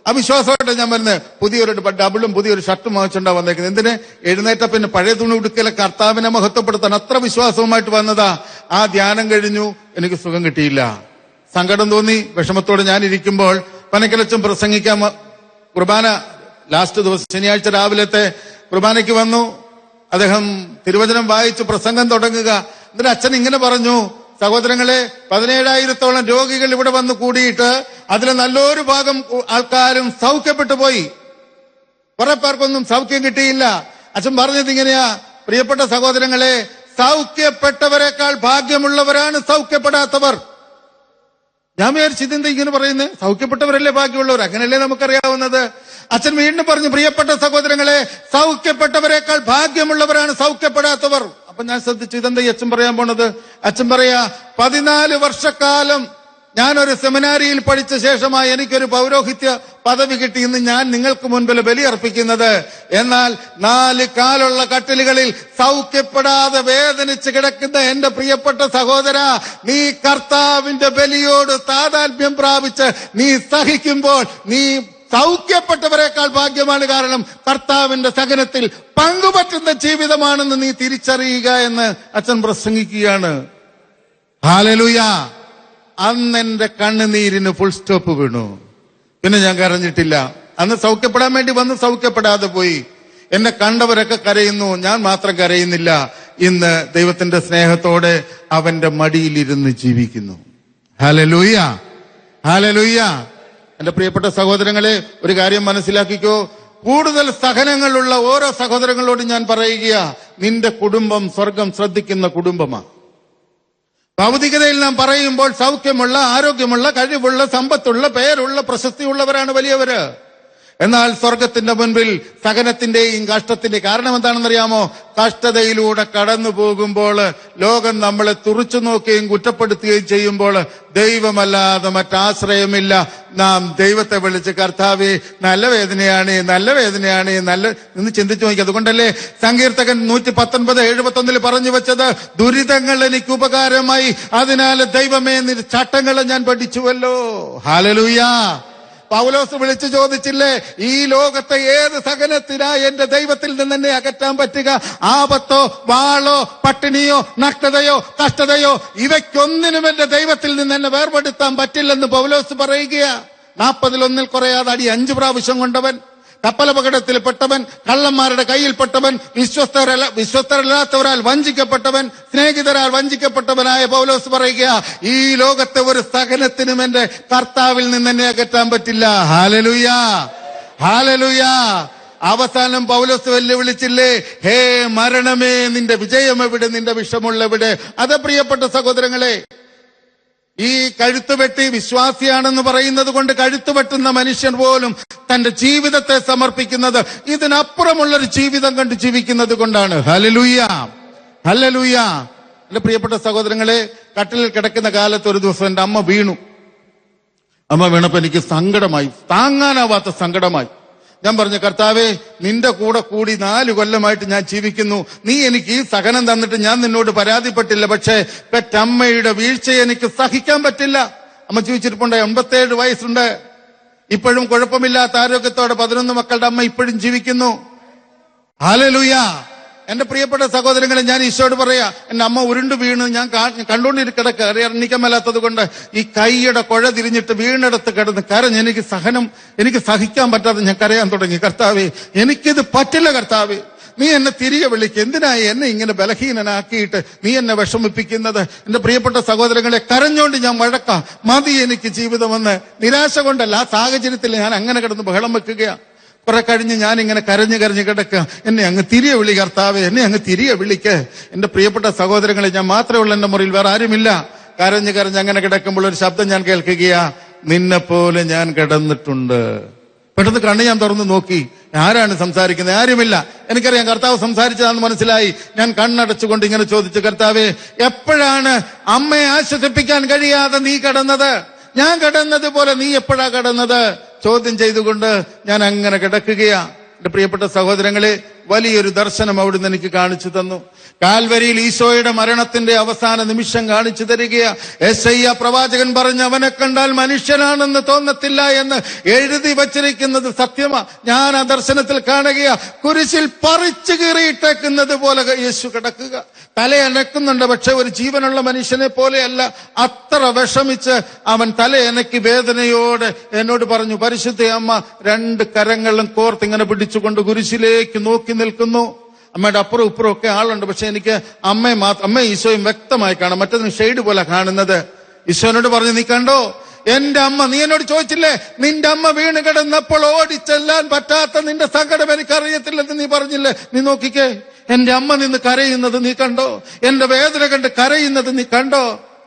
അവിശ്വാസമായിട്ട് ഞാൻ വരുന്നത്. പുതിയൊരു ഡബിളും പുതിയൊരു ഷർട്ടും വാങ്ങിച്ചുണ്ടാ വന്നേക്കുന്നത്. എന്തിന്? എഴുന്നേറ്റ പിന്നെ പഴയ തുണി ഉടുക്കലെ കർത്താവിനെ മഹത്വപ്പെടുത്താൻ. അത്ര വിശ്വാസവുമായിട്ട് വന്നതാ. ആ ധ്യാനം കഴിഞ്ഞു, എനിക്ക് സുഖം കിട്ടിയില്ല. സങ്കടം തോന്നി. വിഷമത്തോടെ ഞാൻ ഇരിക്കുമ്പോൾ പനക്കലച്ചൻ പ്രസംഗിക്കാൻ കുർബാന ലാസ്റ്റ് ദിവസം ശനിയാഴ്ച രാവിലത്തെ കുർബാനയ്ക്ക് വന്നു. അദ്ദേഹം തിരുവചനം വായിച്ച് പ്രസംഗം തുടങ്ങുക. എന്നിട്ട് അച്ഛൻ ഇങ്ങനെ പറഞ്ഞു, സഹോദരങ്ങളെ, 17,000-ഓളം രോഗികൾ ഇവിടെ വന്ന് കൂടിയിട്ട് അതിൽ നല്ലൊരു ഭാഗം ആൾക്കാരും സൗഖ്യപ്പെട്ടു പോയി. കുറെ പേർക്കൊന്നും സൗഖ്യം കിട്ടിയില്ല. അച്ഛൻ പറഞ്ഞത് ഇങ്ങനെയാ, പ്രിയപ്പെട്ട സഹോദരങ്ങളെ, സൗഖ്യപ്പെട്ടവരെക്കാൾ ഭാഗ്യമുള്ളവരാണ് സൗഖ്യപ്പെടാത്തവർ. ഞാൻ വിചാരിച്ചു ഇതെന്താ ഇങ്ങനെ പറയുന്നത്? സൗഖ്യപ്പെട്ടവരല്ലേ ഭാഗ്യമുള്ളവർ? അങ്ങനെയല്ലേ നമുക്കറിയാവുന്നത്. അച്ഛൻ വീണ്ടും പറഞ്ഞു, പ്രിയപ്പെട്ട സഹോദരങ്ങളെ, സൗഖ്യപ്പെട്ടവരെക്കാൾ ഭാഗ്യമുള്ളവരാണ് സൗഖ്യപ്പെടാത്തവർ. അപ്പൊ ഞാൻ ശ്രദ്ധിച്ചു, ഇതെന്താ ഈ അച്ഛൻ പറയാൻ പോണത്? അച്ഛൻ പറയാ, 14 വർഷക്കാലം ഞാനൊരു സെമിനാരിയിൽ പഠിച്ച ശേഷമായി എനിക്കൊരു പൗരോഹിത്യ പദവി കിട്ടി. ഇന്ന് ഞാൻ നിങ്ങൾക്ക് മുൻപിൽ ബലിയർപ്പിക്കുന്നത്. എന്നാൽ 4 കാലുള്ള കട്ടിലുകളിൽ സൗഖ്യപ്പെടാതെ വേദനിച്ച് കിടക്കുന്ന എന്റെ പ്രിയപ്പെട്ട സഹോദര, നീ കർത്താവിന്റെ ബലിയോട് താതാത്മ്യം പ്രാപിച്ച് നീ സഹിക്കുമ്പോൾ നീ സൗഖ്യപ്പെട്ടവരെക്കാൾ ഭാഗ്യമാണ്. കാരണം കർത്താവിന്റെ സഹനത്തിൽ പങ്കുപറ്റുന്ന ജീവിതമാണെന്ന് നീ തിരിച്ചറിയുക എന്ന് അച്ഛൻ പ്രസംഗിക്കുകയാണ്. ഹല്ലേലൂയ. അന്ന് എന്റെ കണ്ണുനീരിന് ഫുൾ സ്റ്റോപ്പ് വീണു. പിന്നെ ഞാൻ കരഞ്ഞിട്ടില്ല. അന്ന് സൗഖ്യപ്പെടാൻ വേണ്ടി വന്ന് സൗഖ്യപ്പെടാതെ പോയി. എന്നെ കണ്ടവരൊക്കെ കരയുന്നു, ഞാൻ മാത്രം കരയുന്നില്ല. ഇന്ന് ദൈവത്തിന്റെ സ്നേഹത്തോടെ അവന്റെ മടിയിലിരുന്ന് ജീവിക്കുന്നു. ഹല്ലേലൂയ, ഹല്ലേലൂയ. എന്റെ പ്രിയപ്പെട്ട സഹോദരങ്ങളെ, ഒരു കാര്യം മനസ്സിലാക്കിക്കോ. കൂടുതൽ സഹനങ്ങളുള്ള ഓരോ സഹോദരങ്ങളോടും ഞാൻ പറയുക, നിന്റെ കുടുംബം സ്വർഗം ശ്രദ്ധിക്കുന്ന കുടുംബമാണ്. ഭൗതികതയിൽ നാം പറയുമ്പോൾ സൗഖ്യമുള്ള, ആരോഗ്യമുള്ള, കഴിവുള്ള, സമ്പത്തുള്ള, പേരുള്ള, പ്രശസ്തിയുള്ളവരാണ് വലിയവര്. എന്നാൽ സ്വർഗത്തിന്റെ മുൻപിൽ സഹനത്തിന്റെയും കഷ്ടത്തിന്റെയും കാരണം എന്താണെന്നറിയാമോ? കഷ്ടതയിലൂടെ കടന്നു പോകുമ്പോൾ ലോകം നമ്മളെ തുറച്ചു നോക്കുകയും കുറ്റപ്പെടുത്തുകയും ചെയ്യുമ്പോൾ ദൈവമല്ലാതെ മറ്റാശ്രയമില്ല. നാം ദൈവത്തെ വിളിച്ച്, കർത്താവേ, നല്ല വേദനയാണ്, നല്ല വേദനയാണ്, എന്ന് ചിന്തിച്ചു നോക്കി. അതുകൊണ്ടല്ലേ സങ്കീർത്തകൻ 119:71 പറഞ്ഞു വെച്ചത്, ദുരിതങ്ങൾ എനിക്ക് ഉപകാരമായി, അതിനാൽ ദൈവമേ നിന്റെ ചട്ടങ്ങളെ ഞാൻ പഠിച്ചുവല്ലോ. ഹല്ലേലൂയ. പൗലോസ് വിളിച്ചു ചോദിച്ചില്ലേ, ഈ ലോകത്തെ ഏത് സകലത്തിനാ എന്റെ ദൈവത്തിൽ നിന്ന് എന്നെ അകറ്റാൻ പറ്റുക? ആപത്തോ, വാളോ, പട്ടിണിയോ, നഗ്നതയോ, കഷ്ടതയോ, ഇവയ്ക്കൊന്നിനും എന്റെ ദൈവത്തിൽ നിന്ന് എന്നെ വേർപെടുത്താൻ പറ്റില്ലെന്ന് പൗലോസ് പറയുകയാ. 40 കുറയാതെ അടി 5 പ്രാവശ്യം കൊണ്ടവൻ, കപ്പലപകടത്തിൽ പെട്ടവൻ, കള്ളന്മാരുടെ കയ്യിൽപ്പെട്ടവൻ, വിശ്വസ്തരല്ലാത്തവരാൽ വഞ്ചിക്കപ്പെട്ടവൻ, സ്നേഹിതരാൽ വഞ്ചിക്കപ്പെട്ടവനായ പൗലോസ് പറയുക, ഈ ലോകത്തെ ഒരു സകലത്തിനും എന്റെ കർത്താവിൽ നിന്ന് എന്നെ അകറ്റാൻ പറ്റില്ല. Hallelujah, hallelujah. അവസാനം പൗലോസ് വെല്ലുവിളിച്ചില്ലേ, ഹേ മരണമേ, നിന്റെ വിജയം എവിടെ, നിന്റെ വിഷമുള്ളെവിടെ? അത് പ്രിയപ്പെട്ട സഹോദരങ്ങളെ, ഈ കഴുത്തുവെട്ടി വിശ്വാസിയാണെന്ന് പറയുന്നത് കൊണ്ട് കഴുത്തുവെട്ടുന്ന മനുഷ്യൻ പോലും തന്റെ ജീവിതത്തെ സമർപ്പിക്കുന്നത് ഇതിനപ്പുറമുള്ളൊരു ജീവിതം കണ്ട് ജീവിക്കുന്നത് കൊണ്ടാണ്. ഹല്ലേലൂയ, ഹല്ലേലൂയ. എന്റെ പ്രിയപ്പെട്ട സഹോദരങ്ങളെ, കട്ടിലിൽ കിടക്കുന്ന കാലത്ത് ഒരു ദിവസം എന്റെ അമ്മ വീണു. അമ്മ വീണപ്പോ എനിക്ക് സങ്കടമായി, താങ്ങാനാവാത്ത സങ്കടമായി. ഞാൻ പറഞ്ഞു, കർത്താവേ, നിന്റെ കൂടെ കൂടി 4 കൊല്ലമായിട്ട് ഞാൻ ജീവിക്കുന്നു. നീ എനിക്ക് ഈ സഹനം തന്നിട്ട് ഞാൻ നിന്നോട് പരാതിപ്പെട്ടില്ല. പക്ഷേ പെറ്റമ്മയുടെ വീഴ്ച എനിക്ക് സഹിക്കാൻ പറ്റില്ല. അമ്മ ജീവിച്ചിരിപ്പുണ്ട്, 87 വയസ്സുണ്ട്. ഇപ്പോഴും കുഴപ്പമില്ലാത്ത ആരോഗ്യത്തോടെ 11 മക്കളുടെ അമ്മ ഇപ്പോഴും ജീവിക്കുന്നു. ഹല്ലേലൂയ. എന്റെ പ്രിയപ്പെട്ട സഹോദരങ്ങളെ, ഞാൻ ഈശോയോട് പറയാ, എന്റെ അമ്മ ഉരുണ്ടു വീണ് ഞാൻ കണ്ടുകൊണ്ടിരിക്കിടക്ക എണ്ണിക്കാൻ മേലാത്തത് കൊണ്ട് ഈ കൈയുടെ കുഴ തിരിഞ്ഞിട്ട് വീണെടുത്ത് കിടന്ന് കരഞ്ഞ് എനിക്ക് സഹിക്കാൻ പറ്റാതെ ഞാൻ കരയാൻ തുടങ്ങി. കർത്താവേ, എനിക്കിത് പറ്റില്ല. കർത്താവേ, നീ എന്നെ തിരികെ വിളിക്ക്. എന്തിനായി എന്നെ ഇങ്ങനെ ബലഹീനനാക്കിയിട്ട് നീ എന്നെ വിഷമിപ്പിക്കുന്നത്? എന്റെ പ്രിയപ്പെട്ട സഹോദരങ്ങളെ, കരഞ്ഞോണ്ട് ഞാൻ വഴക്കാം. മതി എനിക്ക് ജീവിതമെന്ന്. നിരാശ കൊണ്ടല്ല, ആ സാഹചര്യത്തിൽ ഞാൻ അങ്ങനെ കിടന്ന് ബഹളം വെക്കുകയാണ്. കുറെ കഴിഞ്ഞ് ഞാൻ ഇങ്ങനെ കരഞ്ഞു കിടക്കുക. എന്നെ അങ്ങ് തിരികെ വിളി കർത്താവേ, എന്നെ അങ്ങ് തിരികെ വിളിക്ക്. എന്റെ പ്രിയപ്പെട്ട സഹോദരങ്ങളെ, ഞാൻ മാത്രമേ ഉള്ളൂ എന്റെ മുറിയിൽ, വേറെ ആരുമില്ല. കരഞ്ഞ് അങ്ങനെ കിടക്കുമ്പോൾ ഒരു ശബ്ദം ഞാൻ കേൾക്കുകയാ, നിന്നെ പോലെ ഞാൻ കിടന്നിട്ടുണ്ട്. പെട്ടെന്ന് കണ്ണ് ഞാൻ തുറന്നു നോക്കി, ആരാണ് സംസാരിക്കുന്നത്? ആരുമില്ല. എനിക്കറിയാം കർത്താവ് സംസാരിച്ചതാണെന്ന് മനസ്സിലായി. ഞാൻ കണ്ണടച്ചുകൊണ്ട് ഇങ്ങനെ ചോദിച്ചു, കർത്താവേ, എപ്പോഴാണ് അമ്മയെ ആശ്വസിപ്പിക്കാൻ കഴിയാതെ നീ കിടന്നത്? ഞാൻ കിടന്നത് പോലെ നീ എപ്പോഴാ കിടന്നത്? ചോദ്യം ചെയ്തുകൊണ്ട് ഞാൻ അങ്ങനെ കിടക്കുകയാ. എന്റെ പ്രിയപ്പെട്ട സഹോദരങ്ങളെ, വലിയൊരു ദർശനം അവിടുന്ന് എനിക്ക് കാണിച്ചു തന്നു. കാൽവരിയിൽ ഈശോയുടെ മരണത്തിന്റെ അവസാന നിമിഷം കാണിച്ചു തരികയാ. യെശയ്യാ പ്രവാചകൻ പറഞ്ഞു, അവനെ കണ്ടാൽ മനുഷ്യനാണെന്ന് തോന്നത്തില്ല എന്ന് എഴുതി വച്ചിരിക്കുന്നത് സത്യമാ. ഞാൻ ആ ദർശനത്തിൽ കാണുകയാ, കുരിശിൽ പറിച്ചു കീറിയിട്ടേക്കുന്നത് പോലെ യേശു കിടക്കുക. തലയനക്കുന്നുണ്ട്, പക്ഷെ ഒരു ജീവനുള്ള മനുഷ്യനെ പോലെയല്ല. അത്ര വിഷമിച്ച് അവൻ തലയനക്കി വേദനയോടെ എന്നോട് പറഞ്ഞു, പരിശുദ്ധ അമ്മ 2 കരങ്ങളും കോർത്ത് ഇങ്ങനെ പിടിച്ചുകൊണ്ട് കുരിശിലേക്ക് നോക്കി നിൽക്കുന്നു. അമ്മയുടെ അപ്പുറം ഇപ്പുറം ഒക്കെ ആളുണ്ട്, പക്ഷെ എനിക്ക് അമ്മയും ഈശോയും വ്യക്തമായി കാണാം, മറ്റൊന്ന് ഷെയ്ഡ് പോലെ കാണുന്നത്. ഈശോനോട് പറഞ്ഞു, നീ കണ്ടോ എന്റെ അമ്മ? നീ എന്നോട് ചോദിച്ചില്ലേ, നിന്റെ അമ്മ വീണ് കിടന്നപ്പോൾ ഓടിച്ചെല്ലാൻ പറ്റാത്ത നിന്റെ സങ്കടം എനിക്കറിയത്തില്ലെന്ന് നീ പറഞ്ഞില്ലേ? നീ നോക്കിക്കേ, എന്റെ അമ്മ നിന്ന് കരയുന്നത് നീ കണ്ടോ? എന്റെ വേദന കണ്ട് കരയുന്നത് നീ കണ്ടോ?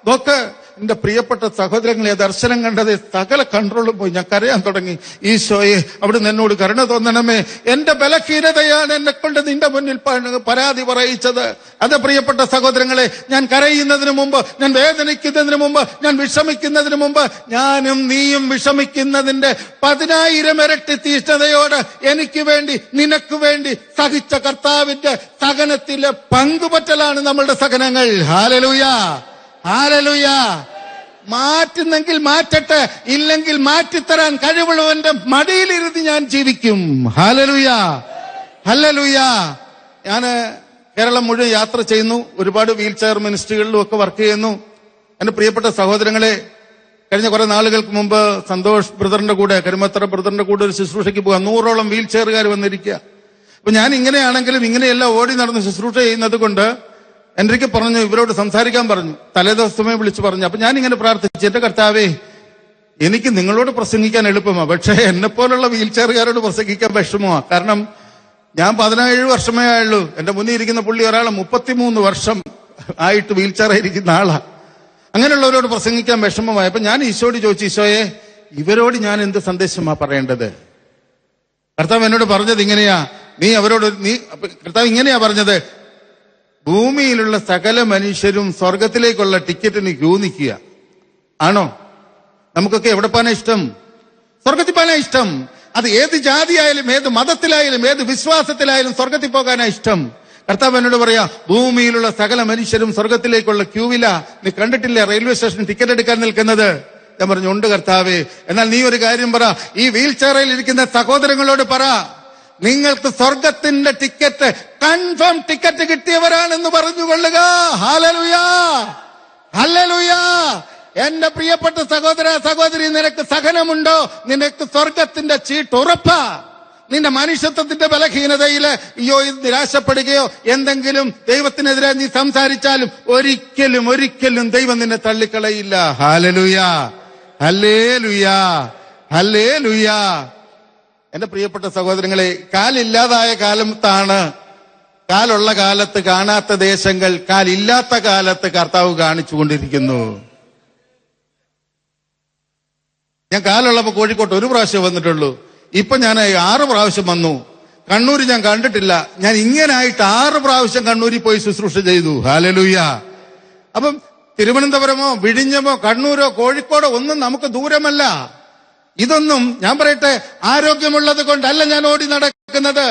നോക്ക്. എന്റെ പ്രിയപ്പെട്ട സഹോദരങ്ങളെ, ദർശനം കണ്ടത് സകല കൺട്രോളും പോയി. ഞാൻ കരയാൻ തുടങ്ങി. ഈശോയെ, അവിടുന്ന് എന്നോട് കരുണ തോന്നണമേ. എന്റെ ബലഹീനതയാണ് എന്നെ കൊണ്ട് നിന്റെ മുന്നിൽ പരാതി പറയിച്ചത്. അത് പ്രിയപ്പെട്ട സഹോദരങ്ങളെ, ഞാൻ കരയുന്നതിന് മുമ്പ്, ഞാൻ വേദനിക്കുന്നതിന് മുമ്പ്, ഞാൻ വിഷമിക്കുന്നതിന് മുമ്പ്, ഞാനും നീയും വിഷമിക്കുന്നതിന്റെ 10,000 ഇരട്ടി തീഷ്ണതയോട് എനിക്ക് വേണ്ടി, നിനക്ക് വേണ്ടി സഹിച്ച കർത്താവിന്റെ സഹനത്തിലെ പങ്കുപറ്റലാണ് നമ്മളുടെ സഹനങ്ങൾ. Hallelujah, hallelujah. മാറ്റുന്നെങ്കിൽ മാറ്റട്ടെ, ഇല്ലെങ്കിൽ മാറ്റിത്തരാൻ കഴിവുള്ളവന്റെ മടിയിലിരുന്ന് ഞാൻ ജീവിക്കും. Hallelujah, hallelujah. ഞാന് കേരളം മുഴുവൻ യാത്ര ചെയ്യുന്നു, ഒരുപാട് വീൽ ചെയർ മിനിസ്ട്രികളിലും ഒക്കെ വർക്ക് ചെയ്യുന്നു. എന്റെ പ്രിയപ്പെട്ട സഹോദരങ്ങളെ, കഴിഞ്ഞ കുറെ നാളുകൾക്ക് മുമ്പ് സന്തോഷ് ബ്രദറിന്റെ കൂടെ, കരുമത്തറ ബ്രദറിന്റെ കൂടെ ഒരു ശുശ്രൂഷയ്ക്ക് പോകാം. 100ഓളം വീൽ ചെയറുകാർ വന്നിരിക്കുക. അപ്പൊ ഞാൻ ഇങ്ങനെയാണെങ്കിലും ഇങ്ങനെയെല്ലാം ഓടി നടന്ന് ശുശ്രൂഷ ചെയ്യുന്നത് കൊണ്ട് എന്റെക്ക് പറഞ്ഞു, ഇവരോട് സംസാരിക്കാൻ പറഞ്ഞു. തലേദിവസമേ വിളിച്ചു പറഞ്ഞു. അപ്പൊ ഞാൻ ഇങ്ങനെ പ്രാർത്ഥിച്ചു, എന്റെ കർത്താവേ, എനിക്ക് നിങ്ങളോട് പ്രസംഗിക്കാൻ എളുപ്പമാണ്, പക്ഷേ എന്നെ പോലുള്ള വീൽ ചെയറുകാരോട് പ്രസംഗിക്കാൻ വിഷമമാണ്. കാരണം ഞാൻ 17 വർഷമേ ആയുള്ളൂ. എന്റെ മുന്നിൽ ഇരിക്കുന്ന പുള്ളി ഒരാളെ 33 വർഷം ആയിട്ട് വീൽ ചെയറായിരിക്കുന്ന ആളാ. അങ്ങനെയുള്ളവരോട് പ്രസംഗിക്കാൻ വിഷമമായി. അപ്പൊ ഞാൻ ഈശോയോട് ചോദിച്ചു, ഈശോയെ, ഇവരോട് ഞാൻ എന്ത് സന്ദേശമാ പറയേണ്ടത്? കർത്താവ് എന്നോട് പറഞ്ഞത് ഇങ്ങനെയാ, കർത്താവ് ഇങ്ങനെയാ പറഞ്ഞത്, ഭൂമിയിലുള്ള സകല മനുഷ്യരും സ്വർഗത്തിലേക്കുള്ള ടിക്കറ്റിന് ക്യൂ നിൽക്കുക. ആണോ? നമുക്കൊക്കെ എവിടെ പോകാനാ ഇഷ്ടം? സ്വർഗത്തിൽ പോകാനാ ഇഷ്ടം. അത് ഏത് ജാതിയായാലും, ഏത് മതത്തിലായാലും, ഏത് വിശ്വാസത്തിലായാലും സ്വർഗത്തിൽ പോകാനാ ഇഷ്ടം. കർത്താവ് എന്നോട് പറയാ, ഭൂമിയിലുള്ള സകല മനുഷ്യരും സ്വർഗത്തിലേക്കുള്ള ക്യൂവില. നീ കണ്ടിട്ടില്ലേ റെയിൽവേ സ്റ്റേഷൻ ടിക്കറ്റ് എടുക്കാൻ നിൽക്കുന്നത്? ഞാൻ പറഞ്ഞു, ഉണ്ട് കർത്താവേ. എന്നാൽ നീ ഒരു കാര്യം പറ, ഈ വീൽ ചെയറിൽ ഇരിക്കുന്ന സഹോദരങ്ങളോട് പറ, നിങ്ങൾക്ക് സ്വർഗത്തിന്റെ ടിക്കറ്റ്, കൺഫേം ടിക്കറ്റ് കിട്ടിയവരാണെന്ന് പറഞ്ഞുകൊള്ളുക. ഹല്ലേലൂയ, ഹല്ലേലൂയ. എന്റെ പ്രിയപ്പെട്ട സഹോദര സഹോദരി, നിനക്ക് സഹനമുണ്ടോ? നിനക്ക് സ്വർഗത്തിന്റെ ചീട്ട് ഉറപ്പാ. നിന്റെ മനുഷ്യത്വത്തിന്റെ ബലഹീനതയില് ഇത് നിരാശപ്പെടുകയോ എന്തെങ്കിലും ദൈവത്തിനെതിരെ നീ സംസാരിച്ചാലും ഒരിക്കലും ദൈവം നിന്നെ തള്ളിക്കളയില്ല. ഹല്ലേലൂയ, ഹല്ലേലൂയ, ഹല്ലേലൂയ. എന്റെ പ്രിയപ്പെട്ട സഹോദരങ്ങളെ, കാലില്ലാതായ കാലത്താണ്, കാലുള്ള കാലത്ത് കാണാത്ത ദേശങ്ങൾ കാലില്ലാത്ത കാലത്ത് കർത്താവ് കാണിച്ചുകൊണ്ടിരിക്കുന്നു. ഞാൻ കാലുള്ളപ്പോ കോഴിക്കോട്ട് ഒരു പ്രാവശ്യം വന്നിട്ടുള്ളൂ. ഇപ്പൊ ഞാൻ 6 പ്രാവശ്യം വന്നു. കണ്ണൂര് ഞാൻ കണ്ടിട്ടില്ല. ഞാൻ ഇങ്ങനായിട്ട് 6 പ്രാവശ്യം കണ്ണൂരിൽ പോയി ശുശ്രൂഷ ചെയ്തു. ഹല്ലേലൂയ. അപ്പം തിരുവനന്തപുരമോ വിഴിഞ്ഞമോ കണ്ണൂരോ കോഴിക്കോടോ ഒന്നും നമുക്ക് ദൂരമല്ല. ഇതൊന്നും ഞാൻ പറയട്ടെ, ആരോഗ്യമുള്ളത് കൊണ്ടല്ല ഞാൻ ഓടി നടക്കുന്നത്,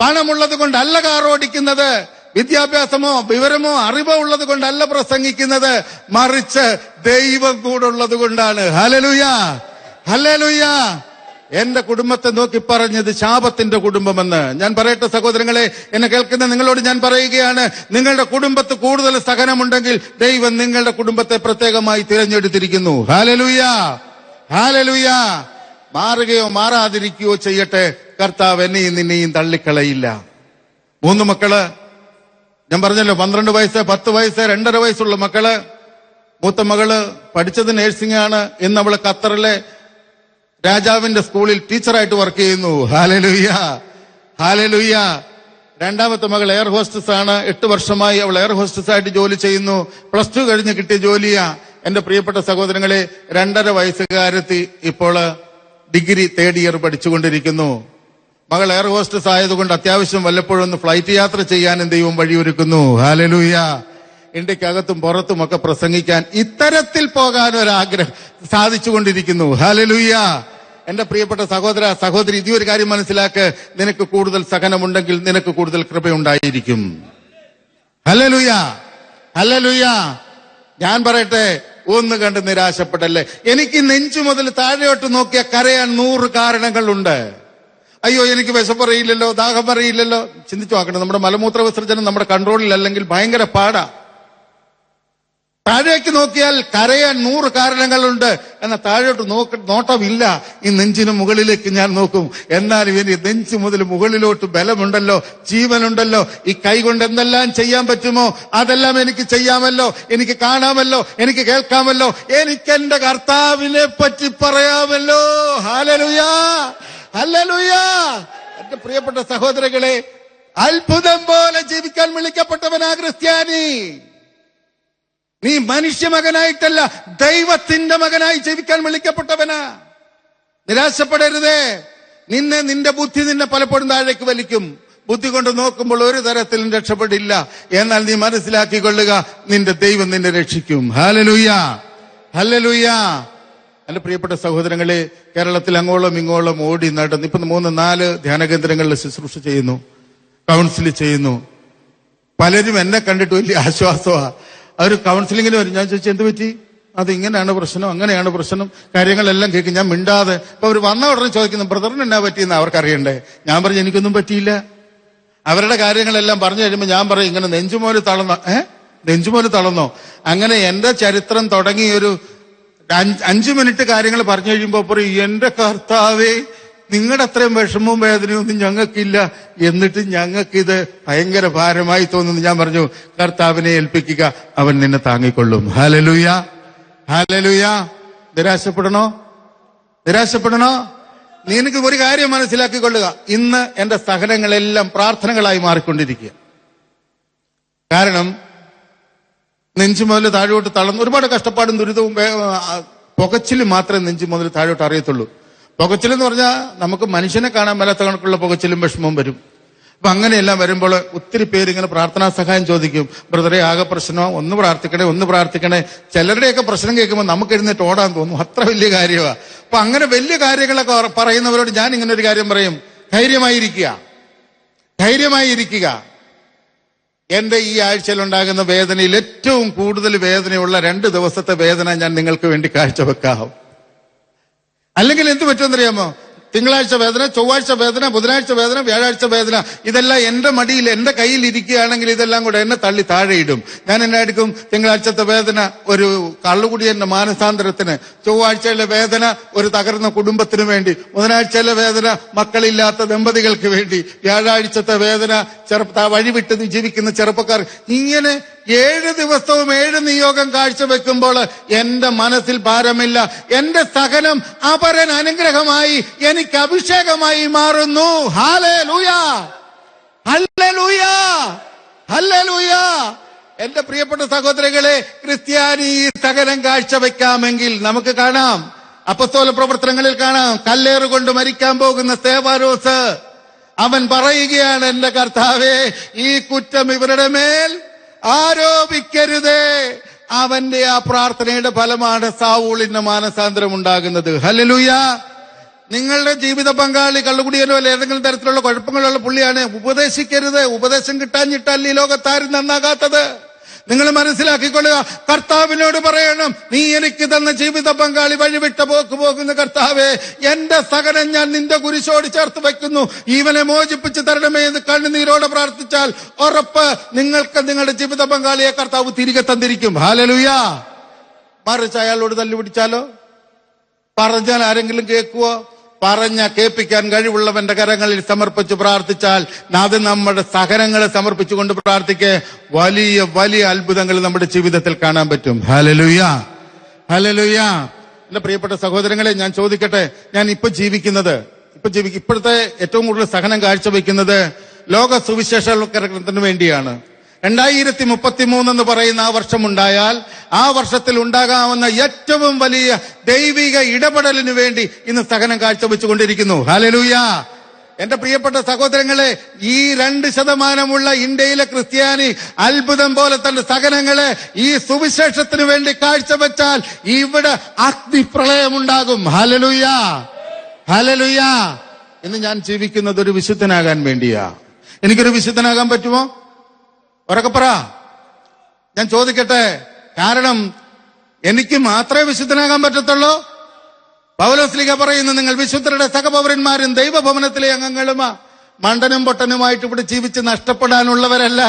പണമുള്ളത് കൊണ്ടല്ല കാർ ഓടിക്കുന്നത്, വിദ്യാഭ്യാസമോ വിവരമോ അറിവോ ഉള്ളത് കൊണ്ടല്ല പ്രസംഗിക്കുന്നത്, മറിച്ച് ദൈവം കൂടെ ഉള്ളത് കൊണ്ടാണ്. ഹല്ലേലൂയ, ഹല്ലേലൂയ. എന്റെ കുടുംബത്തെ നോക്കി പറഞ്ഞത് ശാപത്തിന്റെ കുടുംബമെന്ന്. ഞാൻ പറയട്ടെ സഹോദരങ്ങളെ, എന്നെ കേൾക്കുന്ന നിങ്ങളോട് ഞാൻ പറയുകയാണ്, നിങ്ങളുടെ കുടുംബത്ത് കൂടുതൽ സഹനമുണ്ടെങ്കിൽ ദൈവം നിങ്ങളുടെ കുടുംബത്തെ പ്രത്യേകമായി തിരഞ്ഞെടുത്തിരിക്കുന്നു. Hallelujah, hallelujah. മാറുകയോ മാറാതിരിക്കുകയോ ചെയ്യട്ടെ, കർത്താവ് എന്നെയും നിന്നെയും തള്ളിക്കളയില്ല. 3 മക്കള്, ഞാൻ പറഞ്ഞല്ലോ, 12 വയസ്സ്, 10 വയസ്സ്, 2.5 വയസ്സുള്ള മക്കള്. മൂത്ത മകള് പഠിച്ചത് നഴ്സിംഗ് ആണ്. ഇന്ന് അവള് ഖത്തറിലെ രാജാവിന്റെ സ്കൂളിൽ ടീച്ചറായിട്ട് വർക്ക് ചെയ്യുന്നു. Hallelujah, hallelujah. രണ്ടാമത്തെ മകൾ എയർ ഹോസ്റ്റസ് ആണ്. 8 വർഷമായി അവൾ എയർ ഹോസ്റ്റസ് ആയിട്ട് ജോലി ചെയ്യുന്നു. +2 കഴിഞ്ഞ് കിട്ടിയ ജോലിയാ. എന്റെ പ്രിയപ്പെട്ട സഹോദരങ്ങളെ, 2.5 വയസ്സുകാരത്തി ഇപ്പോൾ ഡിഗ്രി 3rd ഇയർ പഠിച്ചുകൊണ്ടിരിക്കുന്നു. മകൾ എയർ ഹോസ്റ്റസ് ആയതുകൊണ്ട് അത്യാവശ്യം വല്ലപ്പോഴും ഒന്ന് ഫ്ലൈറ്റ് യാത്ര ചെയ്യാനും ദൈവം വഴിയൊരുക്കുന്നു. ഹല്ലേലൂയ. ഇന്ത്യക്കകത്തും പുറത്തും ഒക്കെ പ്രസംഗിക്കാൻ, ഇത്തരത്തിൽ പോകാൻ ഒരാഗ്രഹം സാധിച്ചുകൊണ്ടിരിക്കുന്നു. ഹല്ലേലൂയ. എന്റെ പ്രിയപ്പെട്ട സഹോദര സഹോദരി, ഇതേ ഒരു കാര്യം മനസ്സിലാക്ക്, നിനക്ക് കൂടുതൽ സഹനമുണ്ടെങ്കിൽ നിനക്ക് കൂടുതൽ കൃപയുണ്ടായിരിക്കും. Hallelujah, hallelujah. ഞാൻ പറയട്ടെ, ഒന്ന് കണ്ട് നിരാശപ്പെടല്ലേ. എനിക്ക് നെഞ്ചു മുതൽ താഴെയോട്ട് നോക്കിയാൽ കരയാൻ 100 കാരണങ്ങളുണ്ട്. അയ്യോ, എനിക്ക് വിശപ്പറിയില്ലല്ലോ, ദാഹം അറിയില്ലല്ലോ. ചിന്തിച്ചു നോക്കണം, നമ്മുടെ മലമൂത്ര വിസർജനം നമ്മുടെ കൺട്രോളിൽ അല്ലെങ്കിൽ ഭയങ്കര പാടാ. താഴേക്ക് നോക്കിയാൽ കരയാൻ 100 കാരണങ്ങളുണ്ട്. എന്നാൽ താഴോട്ട് നോട്ടമില്ല. ഈ നെഞ്ചിന് മുകളിലേക്ക് ഞാൻ നോക്കും, എന്നാലും ഇനി നെഞ്ചു മുതൽ മുകളിലോട്ട് ബലമുണ്ടല്ലോ, ജീവനുണ്ടല്ലോ. ഈ കൈ കൊണ്ട് എന്തെല്ലാം ചെയ്യാൻ പറ്റുമോ അതെല്ലാം എനിക്ക് ചെയ്യാമല്ലോ, എനിക്ക് കാണാമല്ലോ, എനിക്ക് കേൾക്കാമല്ലോ, എനിക്ക് എന്റെ കർത്താവിനെ പറ്റി പറയാമല്ലോ. ഹല്ലേലൂയ, ഹല്ലേലൂയ. എന്റെ പ്രിയപ്പെട്ട സഹോദരങ്ങളെ, അത്ഭുതം പോലെ ജീവിക്കാൻ വിളിക്കപ്പെട്ടവനാ ക്രിസ്ത്യാനി. നീ മനുഷ്യ മകനായിട്ടല്ല, ദൈവത്തിന്റെ മകനായി ജീവിക്കാൻ വിളിക്കപ്പെട്ടവനാ. നിരാശപ്പെടരുതേ. നിന്റെ ബുദ്ധി നിന്നെ പലപ്പോഴും താഴേക്ക് വലിക്കും. ബുദ്ധി കൊണ്ട് നോക്കുമ്പോൾ ഒരു തരത്തിലും രക്ഷപ്പെടില്ല. എന്നാൽ നീ മനസ്സിലാക്കിക്കൊള്ളുക, നിന്റെ ദൈവം നിന്നെ രക്ഷിക്കും. ഹല്ലേലൂയ, ഹല്ലേലൂയ. എന്റെ പ്രിയപ്പെട്ട സഹോദരങ്ങളെ, കേരളത്തിൽ അങ്ങോളം ഇങ്ങോളം ഓടി നടന്ന് ഇപ്പൊ 3-4 ധ്യാനകേന്ദ്രങ്ങളിൽ ശുശ്രൂഷ ചെയ്യുന്നു, കൗൺസിൽ ചെയ്യുന്നു. പലരും എന്നെ കണ്ടിട്ട് വലിയ ആശ്വാസമാ. അവർ കൗൺസിലിങ്ങിന് വരും. ഞാൻ ചോദിച്ചു, എന്ത് പറ്റി? അത് ഇങ്ങനെയാണ് പ്രശ്നം, അങ്ങനെയാണ് പ്രശ്നം, കാര്യങ്ങളെല്ലാം കേൾക്കും. ഞാൻ മിണ്ടാതെ. അപ്പൊ അവർ വന്ന ഉടനെ ചോദിക്കുന്നു, ബ്രദറിന് എന്നാ പറ്റിയെന്ന് അവർക്കറിയണ്ടേ. ഞാൻ പറഞ്ഞു, എനിക്കൊന്നും പറ്റിയില്ല. അവരുടെ കാര്യങ്ങളെല്ലാം പറഞ്ഞു കഴിയുമ്പോൾ ഞാൻ പറയും, ഇങ്ങനെ നെഞ്ചുമോല് തളർന്നോ? നെഞ്ചുമോല് തളർന്നോ? അങ്ങനെ എന്റെ ചരിത്രം തുടങ്ങി ഒരു 5 മിനിറ്റ് കാര്യങ്ങൾ പറഞ്ഞു കഴിയുമ്പോ പറയും, എന്റെ കർത്താവേ, നിങ്ങളുടെ അത്രയും വിഷമവും വേദനയൊന്നും ഞങ്ങൾക്കില്ല, എന്നിട്ട് ഞങ്ങൾക്കിത് ഭയങ്കര ഭാരമായി തോന്നുന്നു. ഞാൻ പറഞ്ഞു, കർത്താവിനെ ഏൽപ്പിക്കുക, അവൻ നിന്നെ താങ്ങിക്കൊള്ളും. Hallelujah, hallelujah. നിരാശപ്പെടണോ? നിരാശപ്പെടണോ? നിനക്ക് ഒരു കാര്യം മനസ്സിലാക്കിക്കൊള്ളുക, ഇന്ന് എന്റെ സഹനങ്ങളെല്ലാം പ്രാർത്ഥനകളായി മാറിക്കൊണ്ടിരിക്കുക. കാരണം നെഞ്ചു മുതൽ താഴോട്ട് തളർന്ന് ഒരുപാട് കഷ്ടപ്പാടും ദുരിതവും പുകച്ചിലും മാത്രമേ നെഞ്ചു മുതൽ താഴോട്ട് അറിയത്തുള്ളൂ. പുകച്ചിലെന്ന് പറഞ്ഞാൽ നമുക്ക് മനുഷ്യനെ കാണാൻ മേലാത്ത കണക്കുള്ള പുകച്ചിലും വിഷമവും വരും. അപ്പൊ അങ്ങനെയെല്ലാം വരുമ്പോൾ ഒത്തിരി പേര് ഇങ്ങനെ പ്രാർത്ഥനാ സഹായം ചോദിക്കും. ബ്രദറെ, ആകെ പ്രശ്നമോ, ഒന്ന് പ്രാർത്ഥിക്കണേ, ഒന്ന് പ്രാർത്ഥിക്കണേ. ചിലരുടെയൊക്കെ പ്രശ്നം കേൾക്കുമ്പോൾ നമുക്ക് എഴുന്നേറ്റ് ഓടാൻ തോന്നും, അത്ര വലിയ കാര്യമാണ്. അപ്പൊ അങ്ങനെ വലിയ കാര്യങ്ങളൊക്കെ പറയുന്നവരോട് ഞാൻ ഇങ്ങനെ ഒരു കാര്യം പറയും, ധൈര്യമായിരിക്കുക, ധൈര്യമായിരിക്കുക. എന്റെ ഈ ആഴ്ചയിൽ ഉണ്ടാകുന്ന വേദനയിൽ ഏറ്റവും കൂടുതൽ വേദനയുള്ള 2 ദിവസത്തെ വേദന ഞാൻ നിങ്ങൾക്ക് വേണ്ടി കാഴ്ചവെക്കാം. അല്ലെങ്കിൽ എന്ത് പറ്റുമെന്നറിയാമോ? തിങ്കളാഴ്ച വേദന, ചൊവ്വാഴ്ച വേദന, ബുധനാഴ്ച വേദന, വ്യാഴാഴ്ച വേദന. ഇതെല്ലാം എന്റെ മടിയിൽ, എന്റെ കയ്യിൽ ഇരിക്കുകയാണെങ്കിൽ ഇതെല്ലാം കൂടെ എന്നെ തള്ളി താഴെയിടും. ഞാൻ എന്നെ എടുക്കും. തിങ്കളാഴ്ചത്തെ വേദന ഒരു കള്ളുകുടിയന്റെ മാനസാന്തരത്തിന്, ചൊവ്വാഴ്ചയിലെ വേദന ഒരു തകർന്ന കുടുംബത്തിന് വേണ്ടി, ബുധനാഴ്ചയിലെ വേദന മക്കളില്ലാത്ത ദമ്പതികൾക്ക് വേണ്ടി, വ്യാഴാഴ്ചത്തെ വേദന വഴിവിട്ട് ജീവിക്കുന്ന ചെറുപ്പക്കാർ. ഇങ്ങനെ 7 ദിവസവും 7 നിയോഗം കാഴ്ചവെക്കുമ്പോൾ എന്റെ മനസ്സിൽ ഭാരമില്ല. എന്റെ സഹനം അപരൻ അനുഗ്രഹമായി എനിക്ക് അഭിഷേകമായി മാറുന്നു. ഹല്ലേലൂയ, ഹല്ലേലൂയ, ഹല്ലേലൂയ. എന്റെ പ്രിയപ്പെട്ട സഹോദരങ്ങളെ, ക്രിസ്ത്യാനി ഈ സഹനം കാഴ്ചവെക്കാമെങ്കിൽ നമുക്ക് കാണാം, അപ്പസ്തോല പ്രവർത്തനങ്ങളിൽ കാണാം, കല്ലേറുകൊണ്ട് മരിക്കാൻ പോകുന്ന സ്തേഫാനോസ് അവൻ പറയുകയാണ്, എന്റെ കർത്താവേ, ഈ കുറ്റം ഇവരുടെ മേൽ ആരോപിക്കരുതേ. അവന്റെ ആ പ്രാർത്ഥനയുടെ ഫലമാണ് സാവൂളിന്റെ മാനസാന്തരം ഉണ്ടാകുന്നത്. ഹല്ലേലൂയ. നിങ്ങളുടെ ജീവിത പങ്കാളി കള്ളുകുടിയനോ അല്ല ഏതെങ്കിലും തരത്തിലുള്ള കുഴപ്പങ്ങളുള്ള പുള്ളിയാണ്, ഉപദേശിക്കരുത്. ഉപദേശം കിട്ടാഞ്ഞിട്ടല്ല ഈ ലോകത്താരും നന്നാകാത്തത്. നിങ്ങൾ മനസ്സിലാക്കിക്കൊള്ളുക. കർത്താവിനോട് പറയണം, നീ എനിക്ക് തന്ന ജീവിത പങ്കാളി വഴിവിട്ട പോക്ക് പോകുന്ന കർത്താവേ, എന്റെ സഹനം ഞാൻ നിന്റെ കുരിശോട് ചേർത്ത് വെക്കുന്നു, ഇവനെ മോചിപ്പിച്ച് തരണമേ എന്ന് കണ്ണുനീരോടെ പ്രാർത്ഥിച്ചാൽ ഉറപ്പ് നിങ്ങൾക്ക് നിങ്ങളുടെ ജീവിത പങ്കാളിയെ കർത്താവ് തിരികെ തന്നിരിക്കും. ഹല്ലേലൂയ. മറിച്ച് അയാളോട് തല്ലുപിടിച്ചാലോ? പറഞ്ഞാൽ ആരെങ്കിലും കേൾക്കുവോ? പറഞ്ഞ കേൾപ്പിക്കാൻ കഴിവുള്ളവന്റെ കരങ്ങളിൽ സമർപ്പിച്ച് പ്രാർത്ഥിച്ചാൽ അത് നമ്മുടെ സഹനങ്ങളെ സമർപ്പിച്ചുകൊണ്ട് പ്രാർത്ഥിക്കേ വലിയ വലിയ അത്ഭുതങ്ങൾ നമ്മുടെ ജീവിതത്തിൽ കാണാൻ പറ്റും. ഹല്ലേലൂയ, ഹല്ലേലൂയ. എന്റെ പ്രിയപ്പെട്ട സഹോദരങ്ങളെ, ഞാൻ ചോദിക്കട്ടെ, ഞാൻ ഇപ്പോഴത്തെ ഏറ്റവും കൂടുതൽ സഹനം കാഴ്ചവെക്കുന്നത് ലോക സുവിശേഷവൽക്കരണത്തിന് വേണ്ടിയാണ്. 2033 എന്ന് പറയുന്ന ആ വർഷമുണ്ടായാൽ ആ വർഷത്തിൽ ഉണ്ടാകാവുന്ന ഏറ്റവും വലിയ ദൈവിക ഇടപെടലിന് വേണ്ടി ഇന്ന് സഹനം കാഴ്ചവെച്ചുകൊണ്ടിരിക്കുന്നു. ഹല്ലേലൂയ. എന്റെ പ്രിയപ്പെട്ട സഹോദരങ്ങളെ, ഈ 2% ഇന്ത്യയിലെ ക്രിസ്ത്യാനി അത്ഭുതം പോലെ തന്നെ സഹനങ്ങളെ ഈ സുവിശേഷത്തിന് വേണ്ടി കാഴ്ചവെച്ചാൽ ഇവിടെ അഗ്നിപ്രളയമുണ്ടാകും. Hallelujah, hallelujah. ഇന്ന് ഞാൻ ജീവിക്കുന്നത് ഒരു വിശുദ്ധനാകാൻ വേണ്ടിയാ. എനിക്കൊരു വിശുദ്ധനാകാൻ പറ്റുമോ? ഉറക്കെ പറ. ഞാൻ ചോദിക്കട്ടെ, കാരണം എനിക്ക് മാത്രമേ വിശുദ്ധനാകാൻ പറ്റത്തുള്ളൂ? പൗലോസ്ലീഹ പറയുന്നു, നിങ്ങൾ വിശുദ്ധരുടെ സഹപൗരന്മാരും ദൈവഭവനത്തിലെ അംഗങ്ങളുമാ. മണ്ടനും പൊട്ടനുമായിട്ട് ഇവിടെ ജീവിച്ച് നഷ്ടപ്പെടാനുള്ളവരല്ല.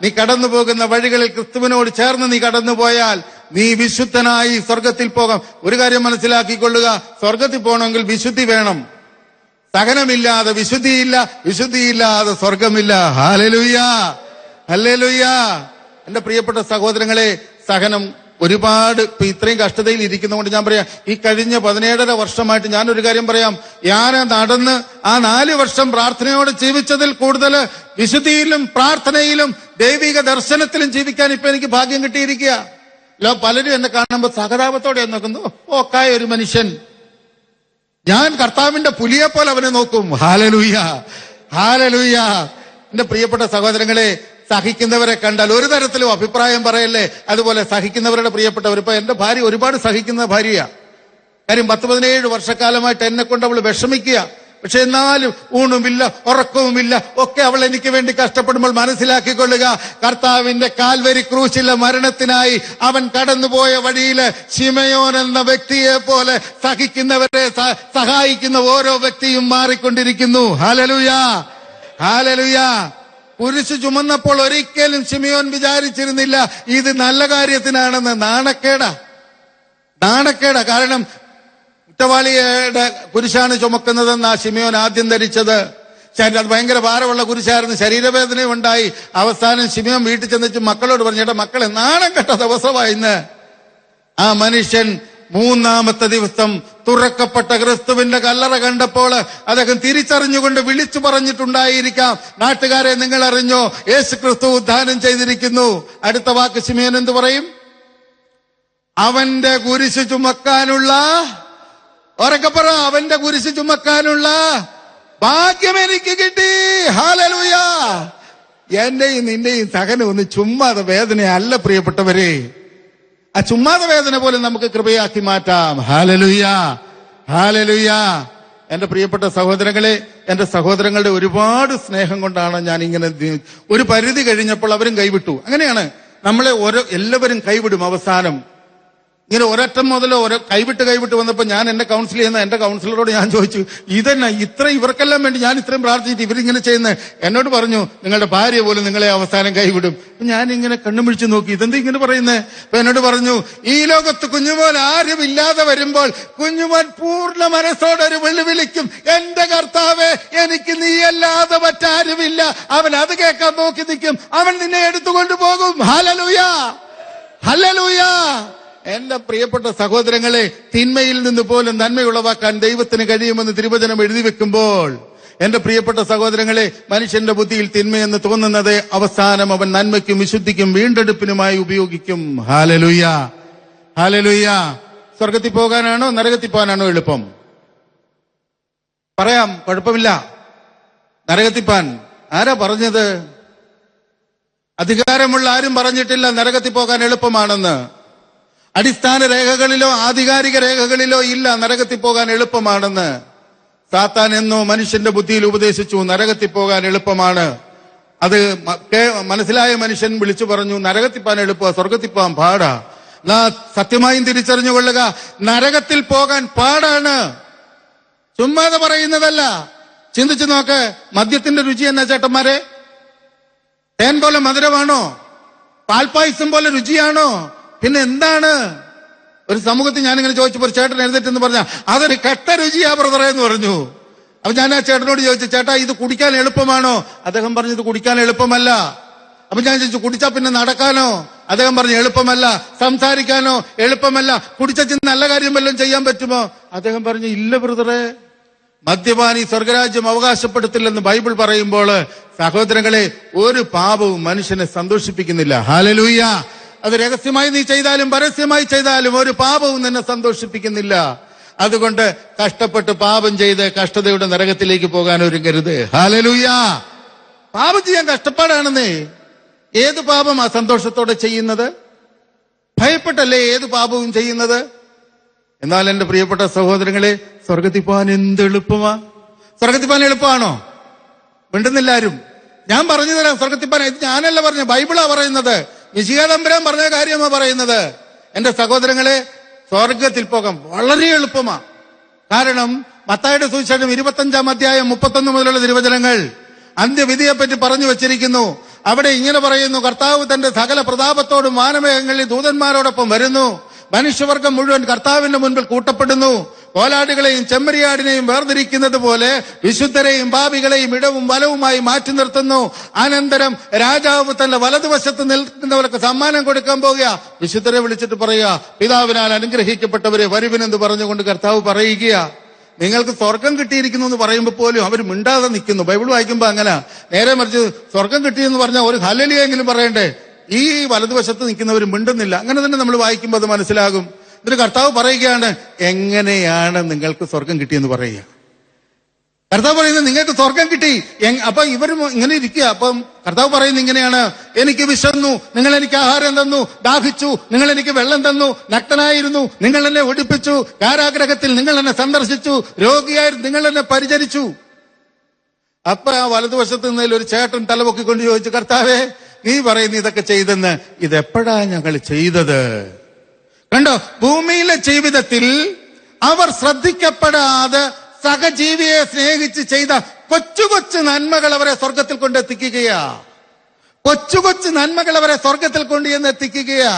നീ കടന്നു പോകുന്ന വഴികളിൽ ക്രിസ്തുവിനോട് ചേർന്ന് നീ കടന്നുപോയാൽ നീ വിശുദ്ധനായി സ്വർഗത്തിൽ പോകാം. ഒരു കാര്യം മനസ്സിലാക്കിക്കൊള്ളുക, സ്വർഗത്തിൽ പോകണമെങ്കിൽ വിശുദ്ധി വേണം. സഹനമില്ലാതെ വിശുദ്ധിയില്ല, വിശുദ്ധിയില്ലാതെ സ്വർഗമില്ല. ഹല്ലേലൂയ, ഹല്ലേലൂയ. എന്റെ പ്രിയപ്പെട്ട സഹോദരങ്ങളെ, സഹനം ഒരുപാട് ഇത്രയും കഷ്ടതയിൽ ഇരിക്കുന്നതുകൊണ്ട് ഞാൻ പറയാം, ഈ കഴിഞ്ഞ 17.5 വർഷമായിട്ട് ഞാനൊരു കാര്യം പറയാം, ഞാൻ നടന്ന് ആ 4 വർഷം പ്രാർത്ഥനയോടെ ജീവിച്ചതിൽ കൂടുതൽ വിശുദ്ധിയിലും പ്രാർത്ഥനയിലും ദൈവിക ദർശനത്തിലും ജീവിക്കാൻ ഇപ്പൊ എനിക്ക് ഭാഗ്യം കിട്ടിയിരിക്കുക. പലരും എന്നെ കാണുമ്പോൾ സഹതാപത്തോടെ നോക്കുന്നു, ഓക്കായ ഒരു മനുഷ്യൻ. ഞാൻ കർത്താവിന്റെ പുലിയെ പോലെ അവനെ നോക്കും. ഹല്ലേലൂയ, ഹല്ലേലൂയ. എന്റെ പ്രിയപ്പെട്ട സഹോദരങ്ങളെ, സഹിക്കുന്നവരെ കണ്ടാൽ ഒരു തരത്തിലും അഭിപ്രായം പറയല്ലേ. അതുപോലെ സഹിക്കുന്നവരുടെ പ്രിയപ്പെട്ടവർ, ഇപ്പൊ എന്റെ ഭാര്യ ഒരുപാട് സഹിക്കുന്ന ഭാര്യയാ. കാര്യം 10-17 വർഷക്കാലമായിട്ട് എന്നെ കൊണ്ട് അവൾ വിഷമിക്കുക. പക്ഷെ എന്നാലും ഊണുമില്ല ഉറക്കവുമില്ല ഒക്കെ അവൾ എനിക്ക് വേണ്ടി കഷ്ടപ്പെടുമ്പോൾ മനസ്സിലാക്കിക്കൊള്ളുക, കർത്താവിന്റെ കാൽവരി ക്രൂശിലെ മരണത്തിനായി അവൻ കടന്നുപോയ വഴിയില് ശിമയോൻ എന്ന വ്യക്തിയെ പോലെ സഹിക്കുന്നവരെ സഹായിക്കുന്ന ഓരോ വ്യക്തിയും മാറിക്കൊണ്ടിരിക്കുന്നു. Hallelujah, hallelujah. കുരിശ് ചുമന്നപ്പോൾ ഒരിക്കലും ശിമയോൻ വിചാരിച്ചിരുന്നില്ല ഇത് നല്ല കാര്യത്തിനാണെന്ന്. നാണക്കേടാ. കാരണം കുറ്റവാളിയുടെ കുരിശാണ് ചുമക്കുന്നതെന്ന് ആ ശിമയോൻ ആദ്യം ധരിച്ചത്. അത് ഭയങ്കര ഭാരമുള്ള കുരിശായിരുന്നു, ശരീരവേദനയും ഉണ്ടായി. അവസാനം ശിമയോൻ വീട്ടിൽ ചെന്നിട്ട് മക്കളോട് പറഞ്ഞു, ചേട്ടാ മക്കളെ, നാണം കെട്ട ദിവസമായി ഇന്ന്. ആ മനുഷ്യൻ 3-ാമത്തെ ദിവസം തുറക്കപ്പെട്ട ക്രിസ്തുവിന്റെ കല്ലറ കണ്ടപ്പോൾ അദ്ദേഹം തിരിച്ചറിഞ്ഞുകൊണ്ട് വിളിച്ചു പറഞ്ഞിട്ടുണ്ടായിരിക്കാം, നാട്ടുകാരെ നിങ്ങൾ അറിഞ്ഞോ, യേശു ക്രിസ്തു ഉദ്ധാനം ചെയ്തിരിക്കുന്നു. അടുത്ത വാക്ക് ശിമയോൻ എന്ത് പറയും? അവന്റെ കുരിശ് ചുമക്കാനുള്ള, ഉറക്കെ പറ, അവന്റെ കുരിശ് ചുമക്കാനുള്ള ഭാഗ്യം എനിക്ക് കിട്ടി. ഹല്ലേലൂയ. എന്റെയും നിന്റെയും സഹനം ഒന്ന് ചുമ്മാതെ വേദനയല്ല പ്രിയപ്പെട്ടവരെ. ആ ചുമ്മാതെ വേദന പോലെ നമുക്ക് കൃപയാക്കി മാറ്റാം. ഹല്ലേലൂയ, ഹല്ലേലൂയ. എന്റെ പ്രിയപ്പെട്ട സഹോദരങ്ങളെ, എന്റെ സഹോദരങ്ങളുടെ ഒരുപാട് സ്നേഹം കൊണ്ടാണ് ഞാൻ ഇങ്ങനെ ഒരു പരിധി കഴിഞ്ഞപ്പോൾ അവരും കൈവിട്ടു. അങ്ങനെയാണ് നമ്മളെ എല്ലാവരും കൈവിടും. അവസാനം ഇങ്ങനെ ഒരറ്റം മുതൽ കൈവിട്ട് വന്നപ്പോൾ ഞാൻ എന്നെ കൗൺസിൽ ചെയ്യുന്ന എന്റെ കൗൺസിലറോട് ഞാൻ ചോദിച്ചു, ഇതന്നെ ഇവർക്കെല്ലാം വേണ്ടി ഞാൻ ഇത്രയും പ്രാർത്ഥിച്ചിട്ട് ഇവരിങ്ങനെ ചെയ്യുന്നത്. എന്നോട് പറഞ്ഞു, നിങ്ങളുടെ ഭാര്യ പോലും നിങ്ങളെ അവസാനം കൈവിടും. ഞാൻ ഇങ്ങനെ കണ്ണുമിഴിച്ച് നോക്കി, ഇതെന്താ ഇങ്ങനെ പറയുന്നത്? അപ്പൊ എന്നോട് പറഞ്ഞു, ഈ ലോകത്ത് കുഞ്ഞുമോൻ ആരും ഇല്ലാതെ വരുമ്പോൾ കുഞ്ഞുമോൻ പൂർണ്ണ മനസ്സോടെ ഒരു വിളിക്കും, എന്റെ കർത്താവേ, എനിക്ക് നീയല്ലാതെ മറ്റാരുമില്ല. അവൻ അത് കേൾക്കാൻ നോക്കി നിൽക്കും, അവൻ നിന്നെ എടുത്തുകൊണ്ട് പോകും. ഹല്ലേലൂയ, ഹല്ലേലൂയ. എന്റെ പ്രിയപ്പെട്ട സഹോദരങ്ങളെ, തിന്മയിൽ നിന്ന് പോലും നന്മയുളവാക്കാൻ ദൈവത്തിന് കഴിയുമെന്ന് തിരുവചനം എഴുതി വെക്കുമ്പോൾ, എന്റെ പ്രിയപ്പെട്ട സഹോദരങ്ങളെ, മനുഷ്യന്റെ ബുദ്ധിയിൽ തിന്മയെന്ന് തോന്നുന്നത് അവസാനം അവൻ നന്മയ്ക്കും വിശുദ്ധിക്കും വീണ്ടെടുപ്പിനുമായി ഉപയോഗിക്കും. Hallelujah, hallelujah. സ്വർഗത്തിൽ പോകാനാണോ നരകത്തിൽ പോകാനാണോ എളുപ്പം? പറയാം, കുഴപ്പമില്ല. നരകത്തിൽ പോകാൻ ആരാ പറഞ്ഞത്? അധികാരമുള്ള ആരും പറഞ്ഞിട്ടില്ല നരകത്തിൽ പോകാൻ എളുപ്പമാണെന്ന്. അടിസ്ഥാന രേഖകളിലോ ആധികാരിക രേഖകളിലോ ഇല്ല നരകത്തിൽ പോകാൻ എളുപ്പമാണെന്ന്. സാത്താൻ എന്നോ മനുഷ്യന്റെ ബുദ്ധിയിൽ ഉപദേശിച്ചു നരകത്തിൽ പോകാൻ എളുപ്പമാണ്. അത് മനസ്സിലായ മനുഷ്യൻ വിളിച്ചു പറഞ്ഞു, നരകത്തിൽ പോകാൻ എളുപ്പമാണ്, സ്വർഗത്തിൽ പോകാൻ പാടാ. സത്യമായും തിരിച്ചറിഞ്ഞുകൊള്ളുക, നരകത്തിൽ പോകാൻ പാടാണ്. ചുമ്മാതെ പറയുന്നതല്ല. ചിന്തിച്ചു നോക്ക്, മദ്യത്തിന്റെ രുചി എന്നാ ചേട്ടന്മാരെ? തേൻ പോലെ മധുരമാണോ? പാൽപ്പായസം പോലെ രുചിയാണോ? പിന്നെ എന്താണ്? ഒരു സമൂഹത്തിൽ ഞാനിങ്ങനെ ചോദിച്ചപ്പോൾ ചേട്ടൻ എഴുന്നേറ്റെന്ന് പറഞ്ഞാൽ അതൊരു കെട്ട രുചിയാ ബ്രദറെ എന്ന് പറഞ്ഞു. അപ്പൊ ഞാൻ ആ ചേട്ടനോട് ചോദിച്ചു, ചേട്ടാ ഇത് കുടിക്കാൻ എളുപ്പമാണോ? അദ്ദേഹം പറഞ്ഞു, ഇത് കുടിക്കാൻ എളുപ്പമല്ല. അപ്പൊ ഞാൻ ചോദിച്ചു, കുടിച്ചാ പിന്നെ നടക്കാനോ? അദ്ദേഹം പറഞ്ഞു, എളുപ്പമല്ല. സംസാരിക്കാനോ? എളുപ്പമല്ല. കുടിച്ചു നല്ല കാര്യം വല്ലതും ചെയ്യാൻ പറ്റുമോ? അദ്ദേഹം പറഞ്ഞു, ഇല്ല ബ്രദറെ, മദ്യപാനി സ്വർഗരാജ്യം അവകാശപ്പെടുത്തില്ലെന്ന് ബൈബിൾ പറയുമ്പോൾ സഹോദരങ്ങളെ, ഒരു പാപവും മനുഷ്യനെ സന്തോഷിപ്പിക്കുന്നില്ല. ഹല്ലേലൂയ. അത് രഹസ്യമായി നീ ചെയ്താലും പരസ്യമായി ചെയ്താലും ഒരു പാപവും നിന്നെ സന്തോഷിപ്പിക്കുന്നില്ല. അതുകൊണ്ട് കഷ്ടപ്പെട്ട് പാപം ചെയ്ത് കഷ്ടതയുടെ നരകത്തിലേക്ക് പോകാൻ ഒരുങ്ങരുത്. ഹല്ലേലൂയ. പാപം ചെയ്യാൻ കഷ്ടപ്പാടാണെന്നേ. ഏത് പാപമാ സന്തോഷത്തോടെ ചെയ്യുന്നത്? ഭയപ്പെട്ടല്ലേ ഏത് പാപവും ചെയ്യുന്നത്? എന്നാൽ എന്റെ പ്രിയപ്പെട്ട സഹോദരങ്ങളെ, സ്വർഗത്തിൽ പോകാൻ എന്ത് എളുപ്പമാ? സ്വർഗത്തിൽ പോകാൻ എളുപ്പമാണോ? മിണ്ടുന്നില്ലാരും. ഞാൻ പറഞ്ഞു തരാം. സ്വർഗത്തിൽ പോകാൻ ഇത് ഞാനല്ല പറഞ്ഞ, ബൈബിളാ പറയുന്നത്. മിശിഹാ തമ്പുരാൻ പറഞ്ഞ കാര്യമാ പറയുന്നത്. എന്റെ സഹോദരങ്ങളെ, സ്വർഗത്തിൽ പോകാൻ വളരെ എളുപ്പമാ. കാരണം മത്തായിയുടെ സുവിശേഷം 25-ാം അധ്യായം 31 മുതലുള്ള തിരുവചനങ്ങൾ അന്ത്യവിധിയെപ്പറ്റി പറഞ്ഞു വെച്ചിരിക്കുന്നു. അവിടെ ഇങ്ങനെ പറയുന്നു, കർത്താവ് തന്റെ സകല പ്രതാപത്തോടും വാനമേഘങ്ങളിൽ ദൂതന്മാരോടൊപ്പം വരുന്നു. മനുഷ്യവർഗം മുഴുവൻ കർത്താവിന്റെ മുൻപിൽ കൂട്ടപ്പെടുന്നു. കോലാടുകളെയും ചെമ്മരിയാടിനെയും വേർതിരിക്കുന്നത് പോലെ വിശുദ്ധരെയും പാപികളെയും ഇടവും വലവുമായി മാറ്റി നിർത്തുന്നു. അനന്തരം രാജാവ് തന്റെ വലതുവശത്ത് നിൽക്കുന്നവർക്ക് സമ്മാനം കൊടുക്കാൻ പോകുക. വിശുദ്ധരെ വിളിച്ചിട്ട് പറയുക, പിതാവിനാൽ അനുഗ്രഹിക്കപ്പെട്ടവരെ വരുവിനെന്ന് പറഞ്ഞുകൊണ്ട് കർത്താവ് പറയുക, നിങ്ങൾക്ക് സ്വർഗം കിട്ടിയിരിക്കുന്നു എന്ന് പറയുമ്പോൾ പോലും അവർ മിണ്ടാതെ നിൽക്കുന്നു. ബൈബിൾ വായിക്കുമ്പോ അങ്ങനെ. നേരെ മറിച്ച് സ്വർഗം കിട്ടിയെന്ന് പറഞ്ഞാൽ ഒരു ഹല്ലേലൂയെങ്കിലും പറയണ്ടേ? ഈ വലതുവശത്ത് നിൽക്കുന്നവർ മിണ്ടുന്നില്ല. അങ്ങനെ തന്നെ നമ്മൾ വായിക്കുമ്പോൾ അത് മനസ്സിലാകും. എന്നിട്ട് കർത്താവ് പറയുകയാണ്, എങ്ങനെയാണ് നിങ്ങൾക്ക് സ്വർഗം കിട്ടിയെന്ന് പറയുക. കർത്താവ് പറയുന്നത് നിങ്ങൾക്ക് സ്വർഗം കിട്ടി. അപ്പൊ ഇവരും ഇങ്ങനെ ഇരിക്കുക. അപ്പം കർത്താവ് പറയുന്നത് ഇങ്ങനെയാണ്, എനിക്ക് വിശന്നു, നിങ്ങൾ എനിക്ക് ആഹാരം തന്നു. ദാഹിച്ചു, നിങ്ങൾ എനിക്ക് വെള്ളം തന്നു. നഗ്നനായിരുന്നു, നിങ്ങൾ എന്നെ ഒടിപ്പിച്ചു. കാരാഗ്രഹത്തിൽ നിങ്ങൾ എന്നെ സന്ദർശിച്ചു. രോഗിയായിരുന്നു, നിങ്ങൾ എന്നെ പരിചരിച്ചു. അപ്പൊ ആ വലതുവശത്ത് നിന്നതിൽ ഒരു ചേട്ടൻ തലപൊക്കിക്കൊണ്ട് ചോദിച്ചു, കർത്താവേ, നീ പറയുന്ന ഇതൊക്കെ ചെയ്തെന്ന് ഇതെപ്പോഴാ ഞങ്ങൾ ചെയ്തത്? കണ്ടോ, ഭൂമിയിലെ ജീവിതത്തിൽ അവർ ശ്രദ്ധിക്കപ്പെടാതെ സഹജീവിയെ സ്നേഹിച്ച് ചെയ്ത കൊച്ചു കൊച്ചു നന്മകൾ അവരെ സ്വർഗത്തിൽ കൊണ്ടെത്തിക്കുകയാ. കൊച്ചു കൊച്ചു നന്മകൾ അവരെ സ്വർഗത്തിൽ കൊണ്ടുചെന്നെത്തിക്കുകയാ.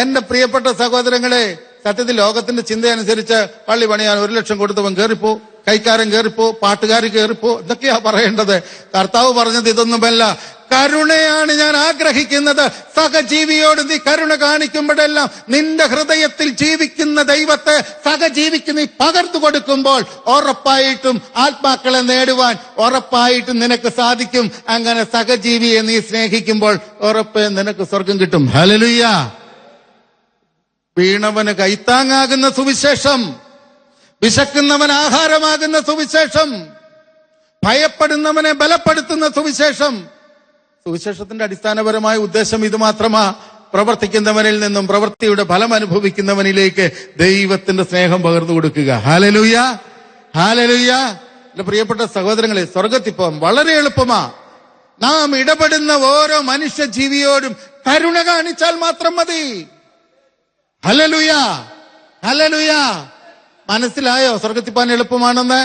എന്റെ പ്രിയപ്പെട്ട സഹോദരങ്ങളെ, സത്യത്തിൽ ലോകത്തിന്റെ ചിന്തയനുസരിച്ച് പള്ളി പണിയാൻ 1 ലക്ഷം കൊടുത്തവൻ കയറിപ്പോ, കൈക്കാരൻ കയറിപ്പോ, പാട്ടുകാർ കയറിപ്പോ, ഇതൊക്കെയാ പറയേണ്ടത്. കർത്താവ് പറഞ്ഞത് ഇതൊന്നുമല്ല. കരുണയാണ് ഞാൻ ആഗ്രഹിക്കുന്നത്. സഹജീവിയോട് നീ കരുണ കാണിക്കുമ്പോഴെല്ലാം നിന്റെ ഹൃദയത്തിൽ ജീവിക്കുന്ന ദൈവത്തെ സഹജീവിക്ക് നീ പകർന്നു കൊടുക്കുമ്പോൾ ഉറപ്പായിട്ടും ആത്മാക്കളെ നേടുവാൻ ഉറപ്പായിട്ടും നിനക്ക് സാധിക്കും. അങ്ങനെ സഹജീവിയെ നീ സ്നേഹിക്കുമ്പോൾ ഉറപ്പേ നിനക്ക് സ്വർഗം കിട്ടും. ഹല്ലേലൂയ. വീണവന് കൈത്താങ്ങാകുന്ന സുവിശേഷം, വിശക്കുന്നവൻ ആഹാരമാകുന്ന സുവിശേഷം, ഭയപ്പെടുന്നവനെ ബലപ്പെടുത്തുന്ന സുവിശേഷം. സുവിശേഷത്തിന്റെ അടിസ്ഥാനപരമായ ഉദ്ദേശം ഇത് മാത്രമാ. പ്രവർത്തിക്കുന്നവനിൽ നിന്നും പ്രവൃത്തിയുടെ ഫലം അനുഭവിക്കുന്നവനിലേക്ക് ദൈവത്തിന്റെ സ്നേഹം പകർന്നു കൊടുക്കുക. ഹല്ലേലൂയ, ഹല്ലേലൂയ. എന്റെ പ്രിയപ്പെട്ട സഹോദരങ്ങളെ, സ്വർഗത്തിൽ പോകാൻ വളരെ എളുപ്പമാ. നാം ഇടപെടുന്ന ഓരോ മനുഷ്യ ജീവിയോടും കരുണ കാണിച്ചാൽ മാത്രം മതി. Hallelujah, hallelujah. മനസ്സിലായോ സ്വർഗത്തിൽ പോകാൻ എളുപ്പമാണെന്ന്?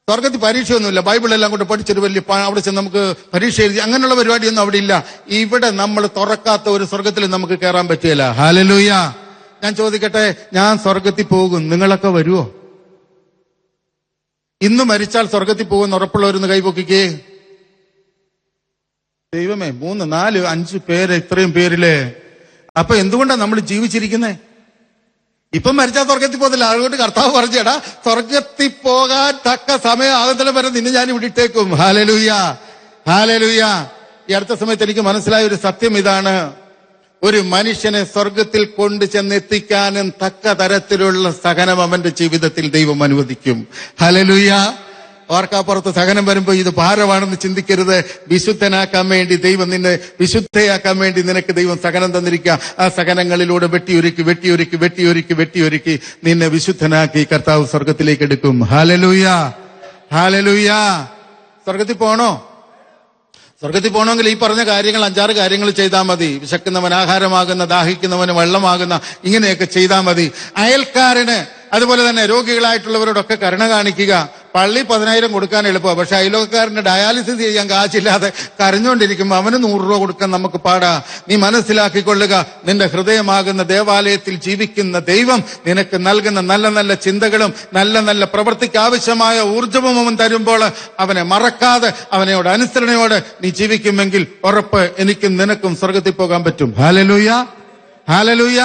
സ്വർഗത്തിൽ പരീക്ഷയൊന്നുമില്ല. ബൈബിളെല്ലാം കൊണ്ട് പഠിച്ചൊരു വലിയ അവിടെ ചെന്ന് നമുക്ക് പരീക്ഷ എഴുതി അങ്ങനെയുള്ള പരിപാടിയൊന്നും അവിടെ ഇല്ല. ഇവിടെ നമ്മൾ തുറക്കാത്ത ഒരു സ്വർഗത്തിൽ നമുക്ക് കയറാൻ പറ്റില്ല. ഹല്ലേലൂയ. ഞാൻ ചോദിക്കട്ടെ, ഞാൻ സ്വർഗത്തിൽ പോകും, നിങ്ങളൊക്കെ വരുവോ? ഇന്ന് മരിച്ചാൽ സ്വർഗത്തിൽ പോകുമെന്ന് ഉറപ്പുള്ളവരൊന്ന് കൈപൊക്കിക്കേ. ദൈവമേ, 3, 4, 5 പേര്, ഇത്രയും പേരില്. അപ്പൊ എന്തുകൊണ്ടാണ് നമ്മൾ ജീവിച്ചിരിക്കുന്നേ? ഇപ്പം മരിച്ചാൽ സ്വർഗത്തിൽ പോകുന്നില്ല. അതുകൊണ്ട് കർത്താവ് പറഞ്ഞേടാ, സ്വർഗത്തിൽ പോകാൻ തക്ക സമയം ആകുന്നതിലും വരെ നിന്നെ ഞാൻ ഇവിടെ ഇട്ടേക്കും. Hallelujah, hallelujah. ഈ അടുത്ത സമയത്ത് എനിക്ക് മനസ്സിലായ ഒരു സത്യം ഇതാണ്: ഒരു മനുഷ്യനെ സ്വർഗത്തിൽ കൊണ്ടു ചെന്നെത്തിക്കാനും തക്ക തരത്തിലുള്ള സഹനം അവന്റെ ജീവിതത്തിൽ ദൈവം അനുവദിക്കും. ഹല്ലേലൂയ. ഓർക്കാപ്പുറത്ത് സഹനം വരുമ്പോ ഇത് ഭാരമാണെന്ന് ചിന്തിക്കരുത്. വിശുദ്ധനാക്കാൻ വേണ്ടി ദൈവം നിന്നെ, വിശുദ്ധയാക്കാൻ വേണ്ടി നിനക്ക് ദൈവം സഹനം തന്നിരിക്കുക. ആ സഹനങ്ങളിലൂടെ വെട്ടിയൊരുക്കി നിന്നെ വിശുദ്ധനാക്കി കർത്താവ് സ്വർഗത്തിലേക്ക് എടുക്കും. Hallelujah, hallelujah. സ്വർഗത്തിൽ പോണോ? സ്വർഗത്തിൽ പോകണമെങ്കിൽ ഈ പറഞ്ഞ കാര്യങ്ങൾ 5-6 കാര്യങ്ങൾ ചെയ്താൽ മതി. വിശക്കുന്നവൻ ആഹാരമാകുന്ന, ദാഹിക്കുന്നവന് വെള്ളമാകുന്ന, ഇങ്ങനെയൊക്കെ ചെയ്താൽ മതി. അയൽക്കാരന്, അതുപോലെ തന്നെ രോഗികളായിട്ടുള്ളവരോടൊക്കെ കരുണ കാണിക്കുക. പള്ളി 10,000 കൊടുക്കാൻ എളുപ്പമാണ്. പക്ഷെ അയൽവക്കാരന് ഡയാലിസിസ് ചെയ്യാൻ കാശില്ലാതെ കരഞ്ഞുകൊണ്ടിരിക്കുമ്പോൾ അവന് 100 രൂപ കൊടുക്കാൻ നമുക്ക് പാടാ. നീ മനസ്സിലാക്കിക്കൊള്ളുക, നിന്റെ ഹൃദയമാകുന്ന ദേവാലയത്തിൽ ജീവിക്കുന്ന ദൈവം നിനക്ക് നൽകുന്ന നല്ല നല്ല ചിന്തകളും നല്ല നല്ല പ്രവൃത്തിക്ക് ആവശ്യമായ ഊർജവും അവൻ തരുമ്പോൾ അവനെ മറക്കാതെ അവനോട് അനുസരണയോടെ നീ ജീവിക്കുമെങ്കിൽ ഉറപ്പ് എനിക്കും നിനക്കും സ്വർഗത്തിൽ പോകാൻ പറ്റും. ഹല്ലേലൂയ, ഹല്ലേലൂയ.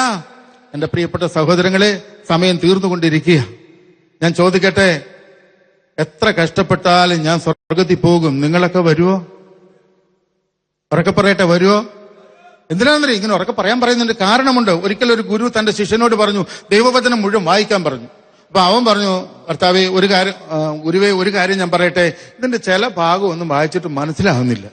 എന്റെ പ്രിയപ്പെട്ട സഹോദരങ്ങളെ, സമയം തീർന്നുകൊണ്ടിരിക്കുക. ഞാൻ ചോദിക്കട്ടെ, എത്ര കഷ്ടപ്പെട്ടാലും ഞാൻ സ്വർഗത്തിൽ പോകും, നിങ്ങളൊക്കെ വരുവോ? ഉറക്കെ പറയട്ടെ, വരുവോ? എന്തിനാണെന്നറിയ ഇങ്ങനെ ഉറക്കെ പറയാൻ പറയുന്നതിന്റെ കാരണമുണ്ട്. ഒരിക്കൽ ഒരു ഗുരു തന്റെ ശിഷ്യനോട് പറഞ്ഞു, ദൈവവചനം മുഴുവൻ വായിക്കാൻ പറഞ്ഞു. അപ്പൊ അവൻ പറഞ്ഞു, കർത്താവേ, ഗുരുവേ, ഒരു കാര്യം ഞാൻ പറയട്ടെ, ഇതിന്റെ ചില ഭാഗമൊന്നും വായിച്ചിട്ട് മനസ്സിലാവുന്നില്ല.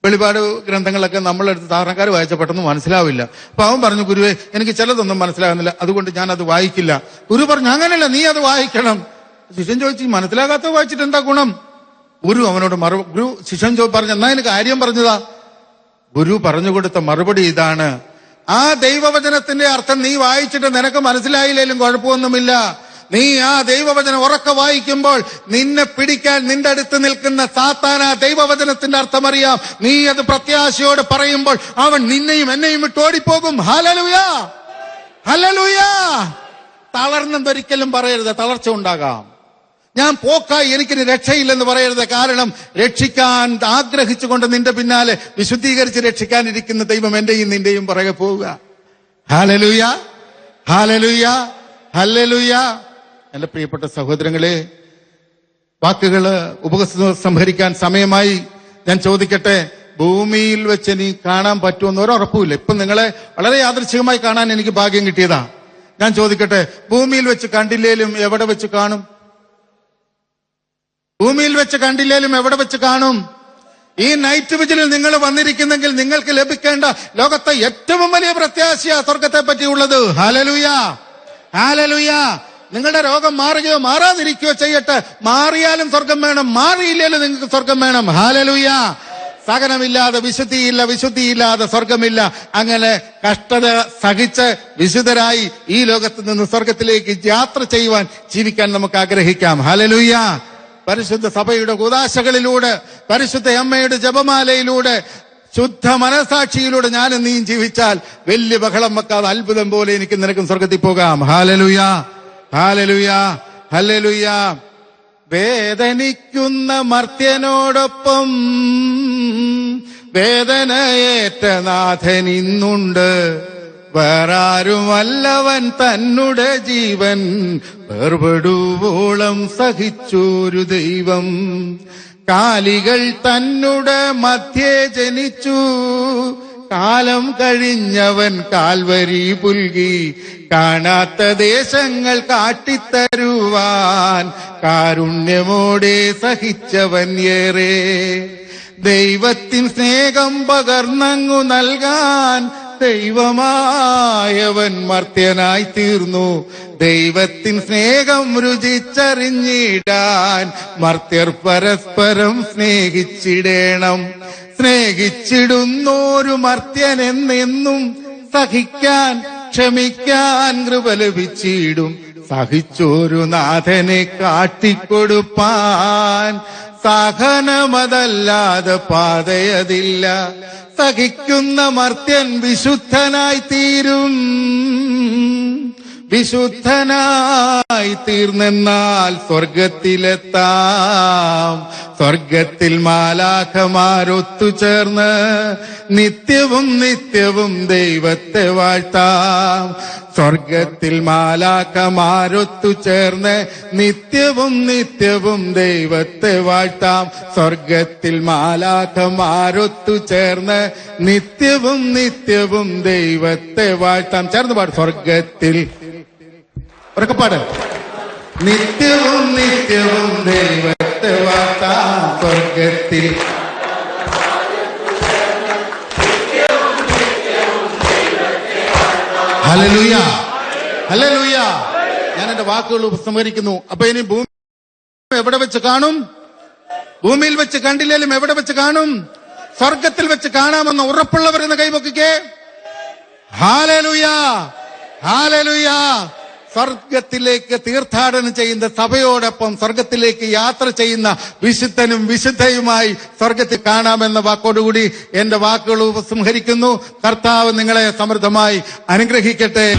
വെളിപാട് ഗ്രന്ഥങ്ങളൊക്കെ നമ്മളെടുത്ത് സാധാരണക്കാർ വായിച്ച പെട്ടെന്ന് മനസ്സിലാവില്ല. അപ്പൊ അവൻ പറഞ്ഞു, ഗുരുവേ, എനിക്ക് ചിലതൊന്നും മനസ്സിലാകുന്നില്ല, അതുകൊണ്ട് ഞാൻ അത് വായിക്കില്ല. ഗുരു പറഞ്ഞു, അങ്ങനെയല്ല, നീ അത് വായിക്കണം. ശിഷ്യൻ ചോദിച്ചു, മനസ്സിലാകാത്ത വായിച്ചിട്ട് എന്താ ഗുണം? ശിഷ്യൻ പറഞ്ഞു, എന്നാ എനിക്ക് കാര്യം പറഞ്ഞതാ. ഗുരു പറഞ്ഞു കൊടുത്ത മറുപടി ഇതാണ്: ആ ദൈവവചനത്തിന്റെ അർത്ഥം നീ വായിച്ചിട്ട് നിനക്ക് മനസ്സിലായില്ലേലും കുഴപ്പമൊന്നുമില്ല. നീ ആ ദൈവവചനം ഉറക്കെ വായിക്കുമ്പോൾ നിന്നെ പിടിക്കാൻ നിന്റെ അടുത്ത് നിൽക്കുന്ന സാത്താൻ ആ ദൈവവചനത്തിന്റെ അർത്ഥം അറിയാം. നീ അത് പ്രത്യാശയോടെ പറയുമ്പോൾ അവൻ നിന്നെയും എന്നെയും വിട്ട് ഓടിപ്പോകും. Hallelujah, hallelujah. തളർന്നെന്തൊരിക്കലും പറയരുത്, തളർച്ച ഉണ്ടാകാം. ഞാൻ പോക്കായി, എനിക്കിനി രക്ഷയില്ലെന്ന് പറയരുത്. കാരണം രക്ഷിക്കാൻ ആഗ്രഹിച്ചുകൊണ്ട് നിന്റെ പിന്നാലെ വിശുദ്ധീകരിച്ച് രക്ഷിക്കാനിരിക്കുന്ന ദൈവം എന്റെയും നിന്റെയും പുറകെ പോവുക. ഹല്ലേലൂയ, ഹല്ലേലൂയ, ഹല്ലേലൂയ. എന്റെ പ്രിയപ്പെട്ട സഹോദരങ്ങളെ, വാക്കുകള് ഉപസംഹരിക്കാൻ സമയമായി. ഞാൻ ചോദിക്കട്ടെ, ഭൂമിയിൽ വെച്ച് നീ കാണാൻ പറ്റുമെന്ന് ഒരറപ്പുമില്ല. ഇപ്പൊ നിങ്ങളെ വളരെ യാദൃച്ഛികമായി കാണാൻ എനിക്ക് ഭാഗ്യം കിട്ടിയതാ. ഞാൻ ചോദിക്കട്ടെ, ഭൂമിയിൽ വെച്ച് കണ്ടില്ലേലും എവിടെ വെച്ച് കാണും? ഭൂമിയിൽ വെച്ച് കണ്ടില്ലേലും എവിടെ വെച്ച് കാണും? ഈ നൈറ്റ് വിജിലിൽ നിങ്ങൾ വന്നിരിക്കുന്നെങ്കിൽ നിങ്ങൾക്ക് ലഭിക്കേണ്ട ലോകത്തെ ഏറ്റവും വലിയ പ്രത്യാശയാ സ്വർഗത്തെ പറ്റിയുള്ളത്. Hallelujah, hallelujah. നിങ്ങളുടെ രോഗം മാറുകയോ മാറാതിരിക്കുകയോ ചെയ്യട്ടെ, മാറിയാലും സ്വർഗം വേണം, മാറിയില്ലേലും നിങ്ങൾക്ക് സ്വർഗം വേണം. ഹല്ലേലൂയ. സഹനമില്ലാതെ വിശുദ്ധിയില്ല, വിശുദ്ധിയില്ലാതെ സ്വർഗമില്ല. അങ്ങനെ കഷ്ടത സഹിച്ച് വിശുദ്ധരായി ഈ ലോകത്ത് നിന്ന് സ്വർഗത്തിലേക്ക് യാത്ര ചെയ്യുവാൻ, ജീവിക്കാൻ നമുക്ക് ആഗ്രഹിക്കാം. ഹല്ലേലൂയ. പരിശുദ്ധ സഭയുടെ കൂദാശകളിലൂടെ, പരിശുദ്ധ അമ്മയുടെ ജപമാലയിലൂടെ, ശുദ്ധ മനസാക്ഷിയിലൂടെ ഞാനും നീയും ജീവിച്ചാൽ വലിയ ബഹളം വെക്കാതെ അത്ഭുതം പോലെ എനിക്ക് നിനക്കും സ്വർഗത്തിൽ പോകാം. Hallelujah, hallelujah, hallelujah. വേദനിക്കുന്ന മർത്യനോടൊപ്പം വേദനയേറ്റ നാഥൻ ഇന്നുണ്ട്. വേറാരുമല്ലവൻ തന്നുടെ ജീവൻ വേർപെടുവോളം സഹിച്ചൊരു ദൈവം. കാലികൾ തന്നുടെ മധ്യേ ജനിച്ചു, കാലം കഴിഞ്ഞവൻ കാൽവരി പുൽകി. കാണാത്ത ദേശങ്ങൾ കാട്ടിത്തരുവാൻ കാരുണ്യമോടെ സഹിച്ചവൻ ഏറെ. ദൈവത്തിൻ സ്നേഹം പകർന്നങ്ങു നൽകാൻ ദൈവമായവൻ മർത്യനായി തീർന്നു. ദൈവത്തിൻ സ്നേഹം രുചിച്ചറിഞ്ഞിടാൻ മർത്യർ പരസ്പരം സ്നേഹിച്ചിടേണം. സ്നേഹിച്ചിടുന്നോരു മർത്യനെന്നെന്നും സഹിക്കാൻ ക്ഷമിക്കാൻ കൃപ ലഭിച്ചിടും. സഹിച്ചോരു നാഥനെ കാട്ടിക്കൊടുപ്പാൻ സഹനമതല്ലാതെ പാതയതില്ല. സഹിക്കുന്ന മർത്യൻ വിശുദ്ധനായി തീരും. വിശുദ്ധനായി തീർന്നെന്നാൽ സ്വർഗത്തിലെത്താം. സ്വർഗത്തിൽ മാലാഖമാരൊത്തുചേർന്ന് നിത്യവും നിത്യവും ദൈവത്തെ വാഴ്ത്താം. സ്വർഗത്തിൽ മാലാഖമാരൊത്തുചേർന്ന് നിത്യവും നിത്യവും ദൈവത്തെ വാഴ്ത്താം. സ്വർഗത്തിൽ മാലാഖമാരൊത്തുചേർന്ന് നിത്യവും നിത്യവും ദൈവത്തെ വാഴ്ത്താം. ചേർന്ന് പാട്. സ്വർഗത്തിൽ ഉറക്കപ്പാട്. നിത്യവും നിത്യവും ദൈവത്തെ വാഴ്ത്താം. സ്വർഗത്തിൽ ഹല്ലേലൂയ, ഹല്ലേലൂയ. ഞാൻ എന്റെ വാക്കുകൾ ഉപസംഹരിക്കുന്നു. അപ്പൊ ഇനി ഭൂമി എവിടെ വെച്ച് കാണും? ഭൂമിയിൽ വെച്ച് കണ്ടില്ലേലും എവിടെ വെച്ച് കാണും? സ്വർഗത്തിൽ വെച്ച് കാണാമെന്ന് ഉറപ്പുള്ളവരെന്ന് കൈപൊക്കിക്കേ. Hallelujah, hallelujah. സ്വർഗത്തിലേക്ക് തീർത്ഥാടനം ചെയ്യുന്ന സഭയോടൊപ്പം സ്വർഗത്തിലേക്ക് യാത്ര ചെയ്യുന്ന വിശുദ്ധനും വിശുദ്ധയുമായി സ്വർഗത്തിൽ കാണാമെന്ന വാക്കോടുകൂടി എന്റെ വാക്കുകൾ ഉപസംഹരിക്കുന്നു. കർത്താവ് നിങ്ങളെ സമൃദ്ധമായി അനുഗ്രഹിക്കട്ടെ.